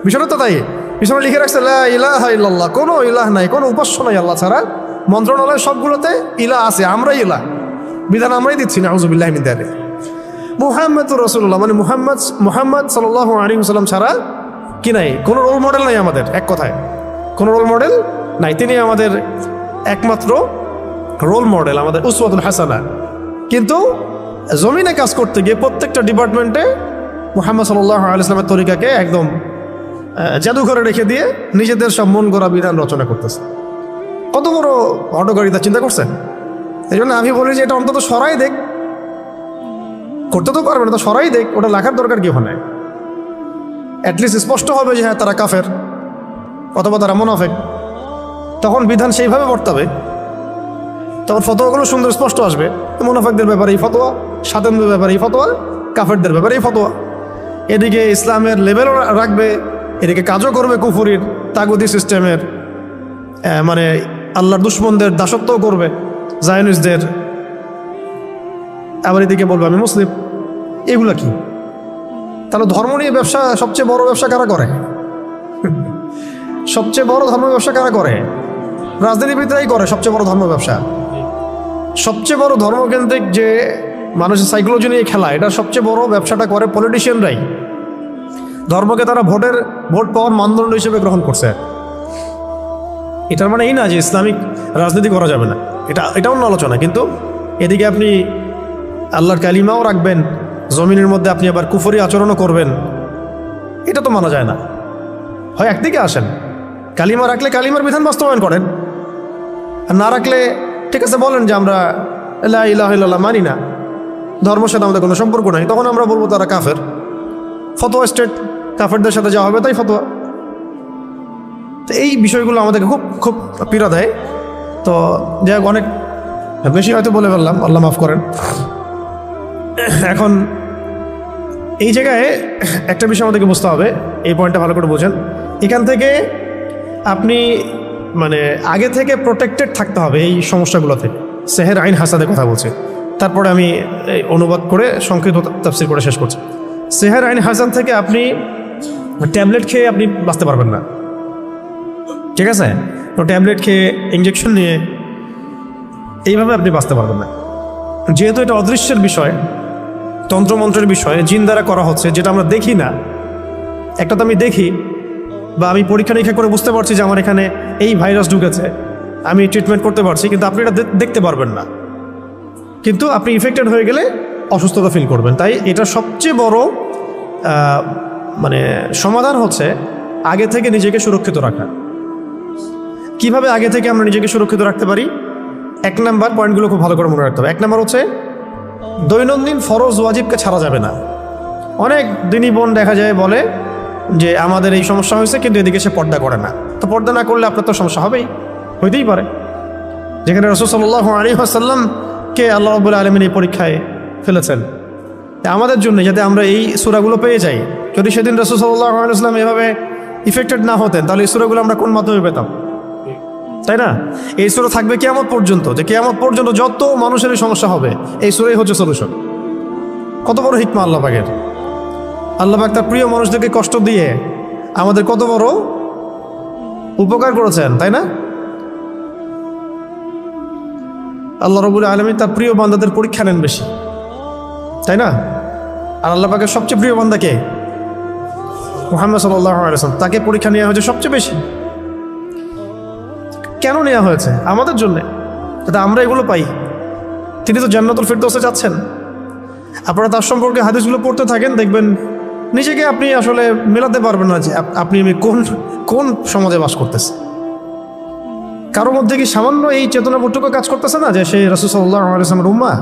বিষয়টা তো তাই। পিছনে লিখে রাখছে লা ইলাহা ইল্লাল্লাহ, কোনো ইলাহ নাই, কোনো উপাস্য নাই আল্লাহ ছাড়া। মন্ত্রণালয় সবগুলোতে ইলাহ আছে, আমরাই ইলাহ, বিধান আমরাই দিচ্ছি না, আউযুবিল্লাহি মিন যালিক। মুহাম্মাদুর রাসূলুল্লাহ মানে মুহাম্মদ সাল্লাল্লাহু আলাইহি ওয়াসাল্লাম ছাড়া কি নাই, কোনো রোল মডেল নাই আমাদের, এক কথায় কোনো রোল মডেল নাই। তিনি আমাদের একমাত্র রোল মডেল, আমাদের উসওয়াতুল হাসানা। কিন্তু জমিনে কাজ করতে গিয়ে প্রত্যেকটা ডিপার্টমেন্টে মুহাম্মদ সাল্লাল্লাহু আলাইহি ওয়াসাল্লামের তরিকাকে একদম জাদুঘরে রেখে দিয়ে নিজেদের সব মন গড়া বিধান রচনা করতেছে। কত বড় হটকারিতা চিন্তা করছেন? এই জন্য আমি বলি যে এটা অন্তত সরাই দেখ, করতে তো পারবে না, তো সরাই দেখ, ওটা লেখার দরকার কি ওখানে? অ্যাটলিস্ট স্পষ্ট হবে যে হ্যাঁ তারা কাফের অথবা তারা মুনাফিক, তখন বিধান সেইভাবে বর্তাবে, তখন ফতোয়াগুলো সুন্দর স্পষ্ট আসবে। মুনাফিকদের ব্যাপারে এই ফতোয়া, সাতেনদের ব্যাপারে এই ফতোয়া, কাফেরদের ব্যাপারে এই ফতোয়া। এদিকে ইসলামের লেভেলও রাখবে, এদিকে কাজও করবে কুফরির তাগুতি সিস্টেমের, মানে আল্লাহর দুশ্মনদের দাসত্বও করবে, জায়নিস্টদের। আবার এদিকে বলবে আমি মুসলিম। এগুলা কি? তাহলে ধর্ম নিয়ে ব্যবসা, সবচেয়ে বড় ব্যবসা কারা করে? সবচেয়ে বড় ধর্ম ব্যবসা কারা করে? রাজনীতিবিদরাই করে সবচেয়ে বড় ধর্ম ব্যবসা। সবচেয়ে বড় ধর্মকেন্দ্রিক যে মানুষের সাইকোলজি নিয়ে খেলা, এটা সবচেয়ে বড় ব্যবসাটা করে পলিটিশিয়ানরাই। ধর্মকে তারা ভোট পাওয়ার মানদণ্ড হিসেবে গ্রহণ করছে। এটার মানে এই না যে ইসলামিক রাজনীতি করা যাবে না, এটা অন্য আলোচনা। কিন্তু এদিকে আপনি আল্লাহর কালিমাও রাখবেন, জমিনের মধ্যে আপনি আবার কুফরি আচরণও করবেন, এটা তো মানা যায় না। হয় একদিকে আসেন, কালিমা রাখলে কালিমার বিধান বাস্তবায়ন করেন, আর না রাখলে ঠিক আছে বলেন যে আমরা লা ইলাহা ইল্লাল্লাহ মানি না, ধর্মের সাথে আমাদের কোনো সম্পর্ক নাই, তখন আমরা বলবো তারা কাফের। ফতোয়া স্টেট, কাফেরদের সাথে যা হবে তাই ফতোয়া। তো এই বিষয়গুলো আমাদেরকে খুব খুব পীড়া দেয়। তো যাই হোক, অনেক বেশি হয়তো বলে ফেললাম, আল্লাহ মাফ করেন। এখন এই জায়গায় একটা বিষয় আমাদেরকে বুঝতে হবে, এই পয়েন্টটা ভালো করে বোঝেন। এখান থেকে আপনি মানে আগে থেকে প্রোটেক্টেড থাকতে হবে এই সমস্যাগুলো থেকে। সেহের আইন হাসানের কথা বলছে, তারপরে আমি অনুবাদ করে সংক্ষিপ্ত তাফসীর করে শেষ করছি। সেহের আইন হাসান থেকে আপনি ট্যাবলেট খেয়ে আপনি বাঁচতে পারবেন না, ঠিক আছে? তো ট্যাবলেট খেয়ে, ইঞ্জেকশন নিয়ে এইভাবে আপনি বাঁচতে পারবেন না, যেহেতু এটা অদৃশ্যের বিষয়, তন্ত্রমন্ত্রের বিষয়, জিন দ্বারা করা হচ্ছে, যেটা আমরা দেখি না। একটা তো আমি দেখি বা আমি পরীক্ষা নিরীক্ষা করে বুঝতে পারছি যে আমার এখানে এই ভাইরাস ঢুকেছে, আমি ট্রিটমেন্ট করতে পারছি, কিন্তু আপনি এটা দেখতে পারবেন না। কিন্তু আপনি ইফেক্টেড হয়ে গেলে অসুস্থতা ফিল করবেন। তাই এটা সবচেয়ে বড় মানে সমাধান হচ্ছে আগে থেকে নিজেকে সুরক্ষিত রাখা। কিভাবে আগে থেকে আমরা নিজেকে সুরক্ষিত রাখতে পারি? এক নাম্বার পয়েন্টগুলো খুব ভালো করে মনে রাখতে হবে। এক নাম্বার হচ্ছে দৈনন্দিন ফরজ ওয়াজিবকে ছাড়া যাবে না। অনেক দিনই বোন দেখা যায় বলে যে আমাদের এই সমস্যা হয়েছে, কিন্তু এদিকে সে পর্দা করে না। তো পর্দা না করলে আপনার তো সমস্যা হবেই, হইতেই পারে। যেখানে রাসূল সাল্লাল্লাহু আলাইহি ওয়াসাল্লামকে আল্লাহ রাব্বুল আলামিন এই পরীক্ষায় ফেলেছেন আমাদের জন্য, যাতে আমরা এই সূরাগুলো পেয়ে যাই। যদি সেদিন রাসূল সাল্লাল্লাহু আলাইহি ওয়াসাল্লাম এভাবে ইফেক্টেড না হতেন, তাহলে এই সূরাগুলো আমরা কোন মাধ্যমে পেতাম? তাই না? এই সূরা থাকবে কিয়ামত পর্যন্ত, যে কিয়ামত পর্যন্ত যত মানুষের সমস্যা হবে এই সূরাই হচ্ছে সলিউশন। কত বড় হিকমা আল্লাহ পাকের! আল্লাহ পাক তার প্রিয় মানুষদেরকে কষ্ট দিয়ে আমাদের কত বড় উপকার করেছেন, তাই না? আল্লাহ রাব্বুল আলামিন তার প্রিয় বান্দাদের পরীক্ষা নেন বেশি, তাই না? আর আল্লাহ পাকের সবচেয়ে প্রিয় বান্দা কে? মুহাম্মদ সাল্লাল্লাহু আলাইহি ওয়াসাল্লাম। তাকে পরীক্ষা নেওয়া হয়েছে সবচেয়ে বেশি। কেন নেওয়া হয়েছে? আমাদের জন্যে, যাতে আমরা এগুলো পাই। তিনি তো জান্নাতুল ফিরদৌসে যাচ্ছেন। আপনারা তার সম্পর্কে হাদিসগুলো পড়তে থাকেন, দেখবেন নিজেকে আপনি আসলে মেলাতে পারবেন না যে আপনি আমি কোন সমাজে বাস করতেছে। কারোর মধ্যে কি সামান্য এই চেতনাবোধটুকু কাজ করতেছে না যে সে রাসূল সাল্লাল্লাহু আলাইহি ওয়াসাল্লামের উম্মাহ?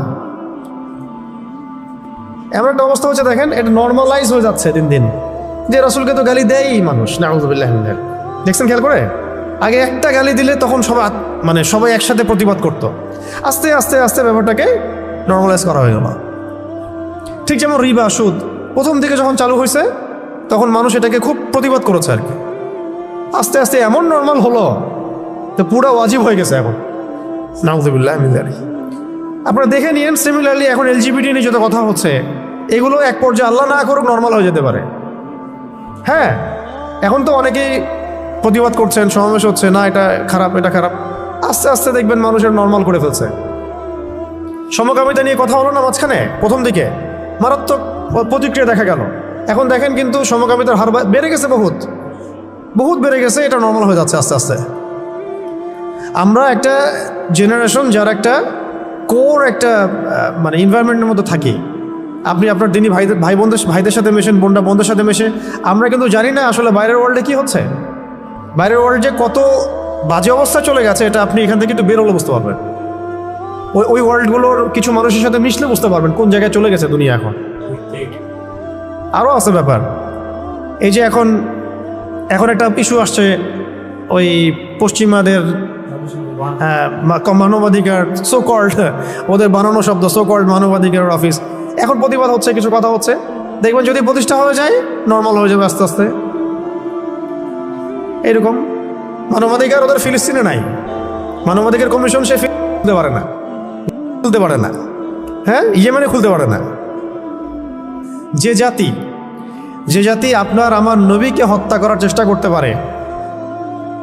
এমন একটা অবস্থা হচ্ছে, দেখেন এটা নর্মালাইজ হয়ে যাচ্ছে দিন দিন, যে রাসূলকে তো গালি দেয়ই মানুষ, নাউযুবিল্লাহি মিন যালিক। দেখছেন খেয়াল করে? আগে একটা গালি দিলে তখন সবাই একসাথে প্রতিবাদ করত। আস্তে আস্তে আস্তে ব্যাপারটাকে নর্মালাইজ করা হয়ে গেল। ঠিক যেমন রিবা, সুদ প্রথম দিকে যখন চালু হয়েছে তখন মানুষ এটাকে খুব প্রতিবাদ করেছে আর কি। আস্তে আস্তে এমন নর্মাল হলো তো পুরো ওয়াজিব হয়ে গেছে এখন, নাউযুবিল্লাহি মিন যালিক। আপনারা দেখে নিয়েন, সিমিলারলি এখন এলজিবিটি নিয়ে যত কথা হচ্ছে, এগুলো এক পর্যায়ে আল্লাহ না করুক নর্মাল হয়ে যেতে পারে। হ্যাঁ, এখন তো অনেকেই প্রতিবাদ করছেন, সমাবেশ হচ্ছে, না এটা খারাপ, এটা খারাপ। আস্তে আস্তে দেখবেন মানুষের নর্মাল করে ফেলছে। সমকামিতা নিয়ে কথা হলো না মাঝখানে, প্রথম দিকে মারাত্মক প্রতিক্রিয়া দেখা গেল। এখন দেখেন কিন্তু সমকামিতার হার বেড়ে গেছে, বহুত বহুত বেড়ে গেছে। এটা নর্মাল হয়ে যাচ্ছে আস্তে আস্তে। আমরা একটা জেনারেশন যার একটা কোর একটা মানে এনভায়রনমেন্টের মধ্যে থাকি। আপনি আপনার দিনই ভাইদের সাথে মেশেন, বোনদের সাথে মেশে, আমরা কিন্তু জানি না আসলে বাইরের ওয়ার্ল্ডে কি হচ্ছে। বাইরের ওয়ার্ল্ড যে কত বাজে অবস্থা চলে গেছে, এটা আপনি এখান থেকে একটু বেরোলে বুঝতে পারবেন। ওই ওয়ার্ল্ডগুলোর কিছু মানুষের সাথে মিশলে বুঝতে পারবেন কোন জায়গায় চলে গেছে দুনিয়া এখন। আরও আছে ব্যাপার, এই যে এখন একটা ইস্যু আসছে, ওই পশ্চিমাদের মানবাধিকার সোকল্ড, ওদের বানানো শব্দ সোকল্ড মানবাধিকার অফিস। এখন প্রতিবাদ হচ্ছে, কিছু কথা হচ্ছে, দেখবেন যদি প্রতিষ্ঠা হয়ে যায় নর্মাল হয়ে যাবে আস্তে আস্তে। এইরকম মানবাধিকার ওদের ফিলিস্তিনে নাই, মানবাধিকার কমিশন সে খুলতে পারে না, হ্যাঁ, ইয়েমেনে খুলতে পারে না। যে জাতি আপনার আমার নবীকে হত্যা করার চেষ্টা করতে পারে,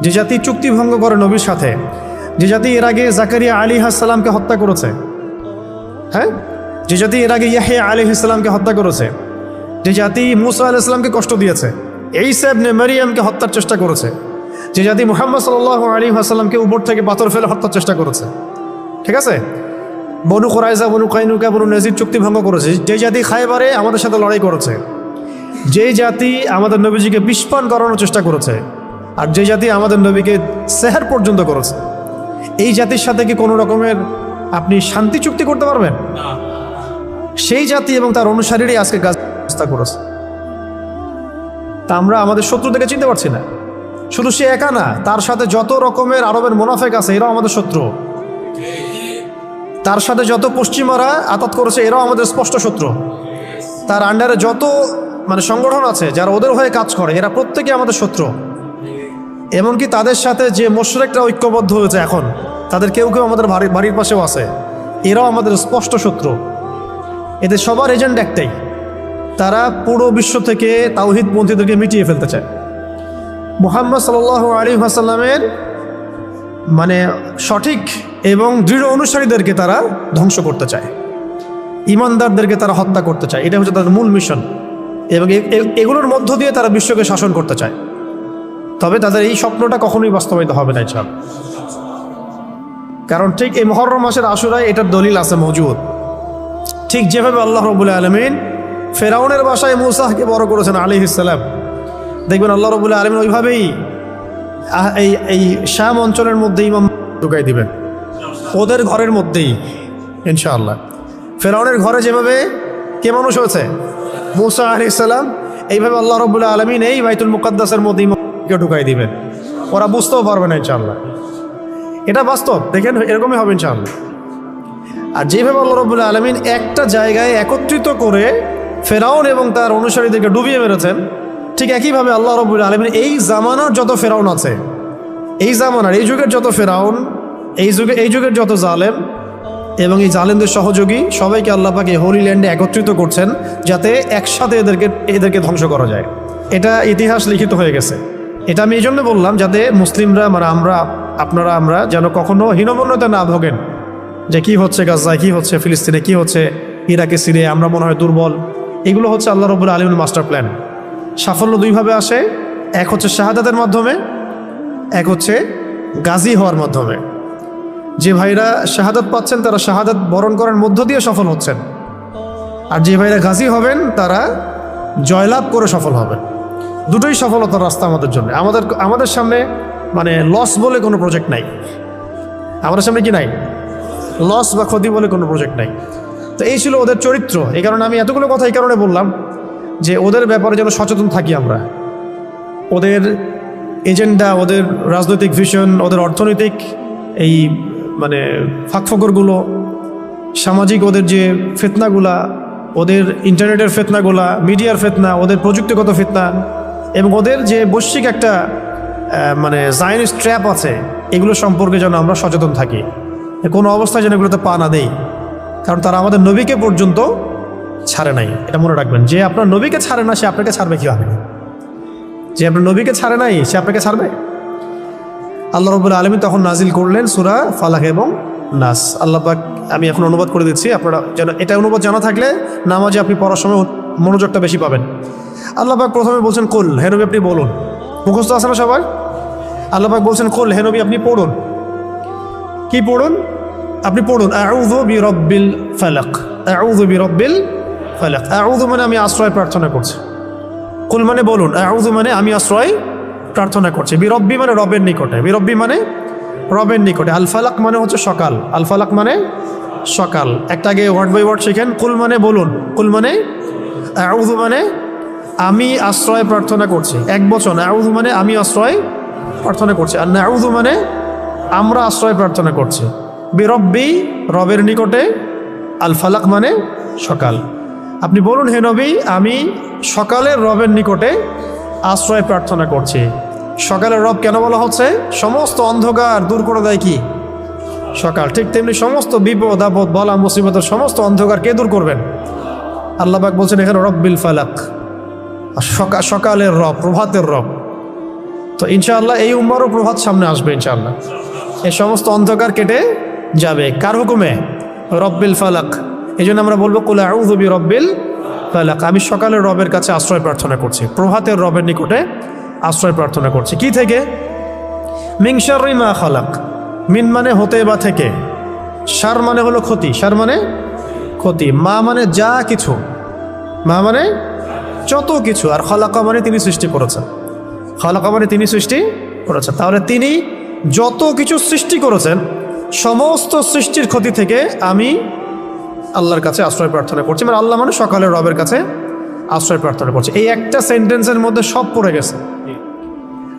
যে জাতি চুক্তি ভঙ্গ করে নবীর সাথে, যে জাতি এর আগে জাকারিয়া আলাইহিস সালামকে হত্যা করেছে, হ্যাঁ, যে জাতি এর আগে ইয়াহইয়া আলাইহিস সালামকে হত্যা করেছে, যে জাতি মুসা আলাইহিস সালামকে কষ্ট দিয়েছে, ঈসা ইবনে মারইয়ামকে হত্যার চেষ্টা করেছে, যে জাতি মুহাম্মদ সাল্লাল্লাহু আলাইহি ওয়াসাল্লামকে উপর থেকে পাথর ফেলে হত্যার চেষ্টা করেছে, ঠিক আছে, বনু কুরাইজা, বনু কাইনুকা, বনু নাজির চুক্তি ভঙ্গ করেছে, যে জাতি খায়বারে আমাদের সাথে লড়াই করেছে, যে জাতি আমাদের নবীজিকে বিষপান করানোর চেষ্টা করেছে, আর যে জাতি আমাদের নবীকে সেহর পর্যন্ত করেছে, এই জাতির সাথে কি কোনো রকমের আপনি শান্তি চুক্তি করতে পারবেন? সেই জাতি এবং তার অনুসারীরাই আজকে গাজা করেছে। তা আমরা আমাদের শত্রু থেকে চিনতে পারছি না। শুধু সে একা না, তার সাথে যত রকমের আরবের মুনাফেক আছে এরাও আমাদের শত্রু। তার সাথে যত পশ্চিমারা আতাত করেছে এরাও আমাদের স্পষ্ট শত্রু। তার আন্ডারে যত মানে সংগঠন আছে যারা ওদের হয়ে কাজ করে, এরা প্রত্যেকে আমাদের শত্রু। এমনকি তাদের সাথে যে মুশরিকরা ঐক্যবদ্ধ হয়েছে এখন, তাদের কেউ কেউ আমাদের বাড়ির পাশেও আছে, এরাও আমাদের স্পষ্ট শত্রু। এদের সবার এজেন্ট একটাই, তারা পুরো বিশ্ব থেকে তাওহীদপন্থীদেরকে মিটিয়ে ফেলতে চায়। মুহাম্মদ সাল্লাল্লাহু আলাইহি ওয়াসাল্লামের মানে সঠিক এবং দৃঢ় অনুসারীদেরকে তারা ধ্বংস করতে চায়, ইমানদারদেরকে তারা হত্যা করতে চায়। এটা হচ্ছে তাদের মূল মিশন, এবং এগুলোর মধ্য দিয়ে তারা বিশ্বকে শাসন করতে চায়। তবে তাদের এই স্বপ্নটা কখনোই বাস্তবায়িত হবে না ইনশাআল্লাহ। কারণ ঠিক এই মুহররম মাসের আশুরায় এটার দলিল আছে মওজুদ। ঠিক যেভাবে আল্লাহ রাব্বুল আলামিন ফেরাউনের বাসায় মূসাকে বড় করেছেন আলাইহিস সালাম, দেখবেন আল্লাহ রাব্বুল আলামিন ওইভাবেই এই শাম অঞ্চলের মধ্যে ইমাম ঢুকাই দিবেন, ওদের ঘরের মধ্যেই ইনশাআল্লাহ। ফেরাউনের ঘরে যেভাবে কে মানুষ হয়েছে মূসা আলাইহিস সালাম, এইভাবে আল্লাহ রাব্বুল আলামিন এই বাইতুল মুকাদ্দাসের মধ্যে ইমামকে ঢুকাই দিবেন। ওরা বুঝতেও পারবে না ইনশাআল্লাহ। এটা বাস্তব, দেখেন এরকমই হবে ইনশাআল্লাহ। আর যেভাবে আল্লাহ রাব্বুল আলামিন একটা জায়গায় একত্রিত করে ফেরাউন এবং তার অনুসারীদেরকে ডুবিয়ে মেরেছেন, ঠিক একইভাবে আল্লাহ রাব্বুল আলামিন এই জামানার যত ফেরাউন আছে, এই জামানার এই যুগের যত ফেরাউন, এই যুগের যত জালেম এবং এই জালেমদের সহযোগী সবাইকে আল্লাহ পাক এই হোলি ল্যান্ডে একত্রিত করছেন, যাতে একসাথে এদেরকে ধ্বংস করা যায়। এটা ইতিহাস লিখিত হয়ে গেছে। এটা আমি এই জন্য বললাম, যাতে মুসলিমরা মানে আমরা যেন কখনো হীনমন্যতা না ভোগেন, যে কি হচ্ছে গাজায়, কি হচ্ছে ফিলিস্তিনে, কি হচ্ছে ইরাকে, সিরিয়া, আমরা মনে হয় দুর্বল। এগুলো হচ্ছে আল্লাহ রাব্বুল আলামিনের মাস্টার প্ল্যান। সাফল্য দুইভাবে আসে, এক হচ্ছে শাহাদাতের মাধ্যমে, এক হচ্ছে গাজী হওয়ার মাধ্যমে। যে ভাইরা শাহাদাত পাচ্ছেন তারা শাহাদাত বরণ করার মধ্য দিয়ে সফল হচ্ছেন, আর যে ভাইরা গাজী হবেন তারা জয়লাভ করে সফল হবেন। দুটোই সফলতার রাস্তা আমাদের জন্য। আমাদের সামনে মানে লস বলে কোনো প্রজেক্ট নাই। আমাদের সামনে কি নাই? লস বা ক্ষতি বলে কোনো প্রজেক্ট নাই। তো এই ছিল ওদের চরিত্র। এই কারণে আমি এতগুলো কথা এই কারণে বললাম যে ওদের ব্যাপারে যেন সচেতন থাকি আমরা। ওদের এজেন্ডা, ওদের রাজনৈতিক ভিশন, ওদের অর্থনৈতিক এই মানে ফাঁকফোকরগুলো, সামাজিক ওদের যে ফিতনাগুলা, ওদের ইন্টারনেটের ফিতনাগুলা, মিডিয়ার ফিতনা, ওদের প্রযুক্তিগত ফিতনা, এবং ওদের যে বৈশ্বিক একটা মানে জায়নিস্ট ট্র্যাপ আছে, এগুলো সম্পর্কে যেন আমরা সচেতন থাকি। কোনো অবস্থায় যেন এগুলোতে পা না দেই, কারণ তারা আমাদের নবীকে পর্যন্ত ছাড়ে নাই। এটা মনে রাখবেন, যে আপনার নবীকে ছাড়ে না সে আপনাকে ছাড়বে কীভাবে? যে আপনার নবীকে ছাড়ে নাই সে আপনাকে ছাড়বে? আল্লাহ রাব্বুল আলামিন তখন নাজিল করলেন সূরা ফালাক এবং নাস। আল্লাহ পাক, আমি এখন অনুবাদ করে দিচ্ছি, আপনারা যেন এটা অনুবাদ জানা থাকলে নামাজে আপনি পড়ার সময় মনোযোগটা বেশি পাবেন। আল্লাহ পাক প্রথমে বলছেন কুল, হে নবী আপনি বলুন। মুখস্থ আছে না সবার? আল্লাহ পাক বলছেন কুল, হে নবী আপনি পড়ুন। কি পড়ুন? আপনি পড়ুন আউযু বিরাব্বিল ফালাক, আউযু বিরাব্বিল ফালাক। আউযু মানে আমি আশ্রয় প্রার্থনা করছি, কুল মানে বলুন, আউযু মানে আমি আশ্রয় প্রার্থনা করছি, বিরব্বি মানে রবের নিকটে, বিরব্বি মানে রবের নিকটে, আল ফালাক মানে হচ্ছে সকাল, আল ফালাক মানে সকাল। একটা আগে ওয়ার্ড বাই ওয়ার্ড শিখেন। কুল মানে বলুন, কুল মানে আউযু মানে আমি আশ্রয় প্রার্থনা করছি, এক বচন। আউযু মানে আমি আশ্রয় প্রার্থনা করছি, আর নাউযু মানে আমরা আশ্রয় প্রার্থনা করছি, বিরব্বি রবের নিকটে, আল ফালাক মানে সকাল। আপনি বলুন হে নবী আমি সকালের রবের নিকটে আশ্রয় প্রার্থনা করছি। সকালের রব কেন বলা হচ্ছে? সমস্ত অন্ধকার দূর করে দেয় কি? সকাল। ঠিক তেমনি সমস্ত বিপদ আপদ বলা মুসিবতের সমস্ত অন্ধকার কে দূর করবেন? আল্লাহ পাক বলছেন এখানে রব্বিল ফালাক, সকালের রব, প্রভাতের রব। তো ইনশাআল্লাহ এই উম্মারও প্রভাত সামনে আসবে ইনশাআল্লাহ, এই সমস্ত অন্ধকার কেটে যাবে। কার হুকুমে? রব্বিল ফালাক। এই জন্য আমরা বলবো কুল আউযু বিরাব্বিল ফালাক, আমি সকালের রবের কাছে আশ্রয় প্রার্থনা করছি, প্রভাতের রবের নিকটে আশ্রয় প্রার্থনা করছি। কি থেকে? মিন শাররি মা খালাক। মিন মানে হতে বা থেকে, শার মানে হলো ক্ষতি, শার মানে ক্ষতি, মা মানে যা কিছু, মা মানে যত কিছু, আর খালাকা মানে তিনি সৃষ্টি করেছেন, খালাকা মানে তিনি সৃষ্টি করেছেন। তাহলে তিনি যত কিছু সৃষ্টি করেছেন সমস্ত সৃষ্টির ক্ষতি থেকে আমি আল্লাহর কাছে আশ্রয় প্রার্থনা করছি। মানে আল্লাহ মানে সকালের রবের কাছে আশ্রয় প্রার্থনা করছি। এই একটা সেন্টেন্সের মধ্যে সব পড়ে গেছে,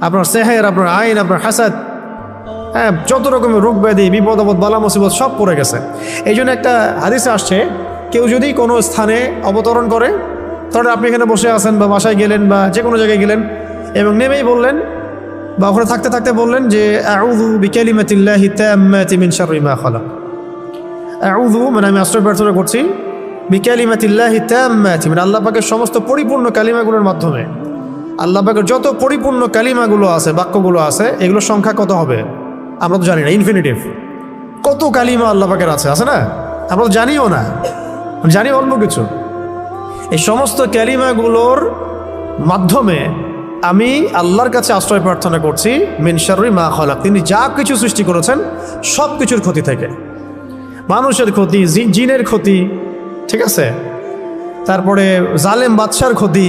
আপনার সেহের, আপনার আইন, আপনার হাসাদ, হ্যাঁ, যত রকমের রোগ ব্যাধি, বিপদ আপদ বালা মুসিবত সব পড়ে গেছে। এই জন্য একটা হাদিসে আসছে, কেউ যদি কোনো স্থানে অবতরণ করে, তাহলে আপনি এখানে বসে আছেন বা বাসায় গেলেন বা যে কোনো জায়গায় গেলেন এবং নেমেই বললেন বা ওখানে থাকতে থাকতে বললেন যে আউযু বিকালিমাতিল্লাহি তাম্মাতি মিন শাররি মা খালাক। আউযু মানে আমি আশ্রয় প্রার্থনা করছি, বিকালিমাতিল্লাহি তাম্মাতি মানে আল্লাহ পাকের সমস্ত পরিপূর্ণ কালিমাগুলোর মাধ্যমে। আল্লাহ পাকের যত পরিপূর্ণ কালিমাগুলো আছে, বাক্যগুলো আছে, এগুলোর সংখ্যা কত হবে আমরা তো জানি না, ইনফিনিটিভ। কত কালিমা আল্লাহ পাকের আছে না? আমরা তো জানিও না, জানি অল্প কিছু। এই সমস্ত কালিমাগুলোর মাধ্যমে আমি আল্লাহর কাছে আশ্রয় প্রার্থনা করছি মিন শাররি মা খালাক, তিনি যা কিছু সৃষ্টি করেছেন সব কিছুর ক্ষতি থেকে, মানুষের ক্ষতি, জিনের ক্ষতি, ঠিক আছে, তারপরে জালেম বাদশার ক্ষতি,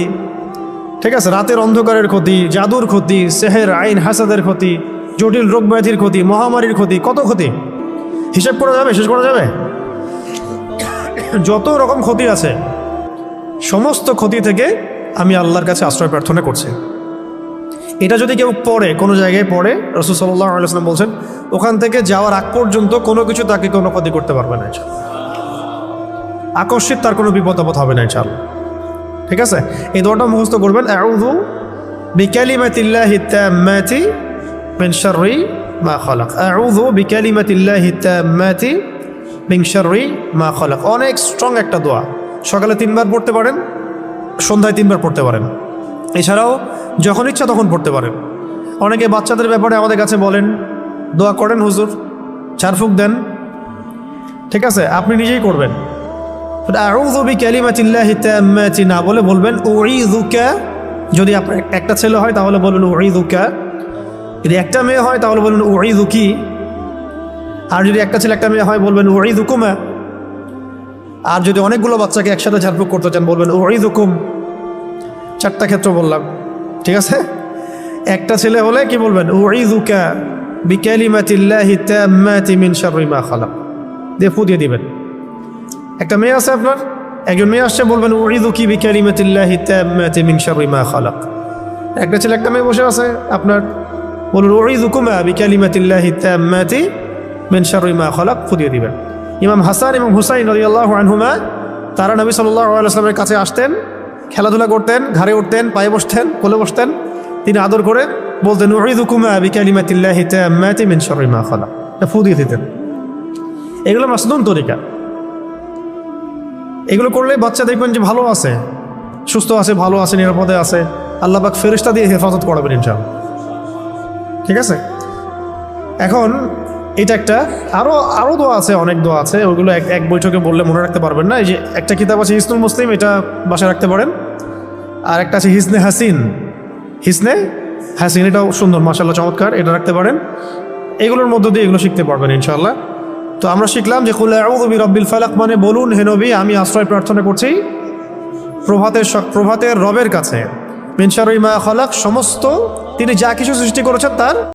ঠিক আছে, রাতের অন্ধকারের ক্ষতি, জাদুর ক্ষতি, সেহের, আইন, হাসাদের ক্ষতি, জটিল রোগ ব্যাধির ক্ষতি, মহামারীর ক্ষতি, কত ক্ষতি হিসেব করা যাবে? শেষ করা যাবে? যত রকম ক্ষতি আছে সমস্ত ক্ষতি থেকে আমি আল্লাহর কাছে আশ্রয় প্রার্থনা করছি। এটা যদি কেউ পড়ে, কোনো জায়গায় পড়ে, রাসূল সাল্লাল্লাহু আলাইহি ওয়াসাল্লাম বলছেন ওখান থেকে যাওয়ার আগ পর্যন্ত কোনো কিছু তাকে কোনো ক্ষতি করতে পারবে না, আকস্মিক তার কোনো বিপদ আপদ হবে না ইনশাআল্লাহ। ঠিক আছে, এই দোয়াটা মুখস্থ করবেন, আউযু বিকালিমাতিল্লাহি তাম্মাতি মিন শাররি মা খালাক, আউযু বিকালিমাতিল্লাহি তাম্মাতি মিন শাররি মা খালাক। অনেক স্ট্রং একটা দোয়া, সকালে 3 বার পড়তে পারেন, সন্ধ্যায় 3 বার পড়তে পারেন, এছাড়াও যখন ইচ্ছা তখন পড়তে পারেন। অনেকে বাচ্চাদের ব্যাপারে আমাদের কাছে বলেন দোয়া করেন হুজুর, ঝাড়ফুঁক দেন, ঠিক আছে, আপনি নিজেই করবেন। আউযু বিকালিমাতিল্লাহি তাম্মাতি না বলে বলবেন উঈযুকা। যদি আপনার একটা ছেলে হয় তাহলে বলবেন উঈযুকা, যদি একটা মেয়ে হয় তাহলে বলবেন উঈযুকি, আর যদি একটা ছেলে একটা মেয়ে হয় বলবেন উঈযুকুমা, আর যদি অনেকগুলো বাচ্চাকে একসাথে ঝাড়ফুঁক করতে চান বলবেন উঈযুকুম। 4টা ক্ষেত্র বললাম, ঠিক আছে। একটা ছেলে হলে কি বলবেন? উঈযুকা বিকালিমাতিল্লাহি তাম্মাতি মিন শাররি মা খালাক, দিয়ে ফু দিয়ে দিবেন। একটা মেয়ে আছে আপনার, একজন মেয়ে আসছে, বলবেন উঈযুকি বিকালিমাতিল্লাহি তাম্মাতি মিন শাররি মা খালাক। একটা ছেলে একটা মেয়ে বসে আছে আপনার, বলুন উঈযুকুমা বিকালিমাতিল্লাহি তাম্মাতি মিন শাররি মা খালাক, ফু দিয়ে দিবেন। ইমাম হাসান এবং হুসাইন রাদিয়াল্লাহু আনহুমা তারা নবী সাল্লাল্লাহু আলাইহি ওয়াসাল্লামের কাছে আসতেন, খেলাধুলা করতেন, ঘাড়ে উঠতেন, পায়ে বসতেন, কোলে বসতেন, তিনি আদর করে বলতেন উঈযুকুমা বিকালিমাতিল্লাহি তাম্মাতি মিন শাররি মা খালাক, ফু দিয়ে দিতেন। এগুলো মাসনুন তরিকা, এগুলো করলে বাচ্চা দেখবেন যে ভালো আছে, সুস্থ আছে, ভালো আছে, নিরাপদে আছে, আল্লাহ পাক ফেরেশতা দিয়ে হেফাজত করাবেন ইনশাআল্লাহ। ঠিক আছে, এখন এটা একটা। আরও দোয়া আছে, অনেক দোয়া আছে, ওগুলো এক বৈঠকে বললে মনে রাখতে পারবেন না। এই যে একটা কিতাব আছে হিসনুল মুসলিম, এটা বাসায় রাখতে পারেন। আর একটা আছে হিসনে হাসিন, এটাও সুন্দর, মাশাআল্লাহ, চমৎকার, এটা রাখতে পারেন। এগুলোর মধ্য দিয়ে এগুলো শিখতে পারবেন ইনশাআল্লাহ। তো আমরা শিখলাম যে কুল আউযু বিরাব্বিল ফালাক মানে বলুন হে নবী আমি আশ্রয় প্রার্থনা করছি প্রভাতের রবের কাছে, মিন শাররি মা খালাক, সমস্ত তিনি যা কিছু সৃষ্টি করেছেন তার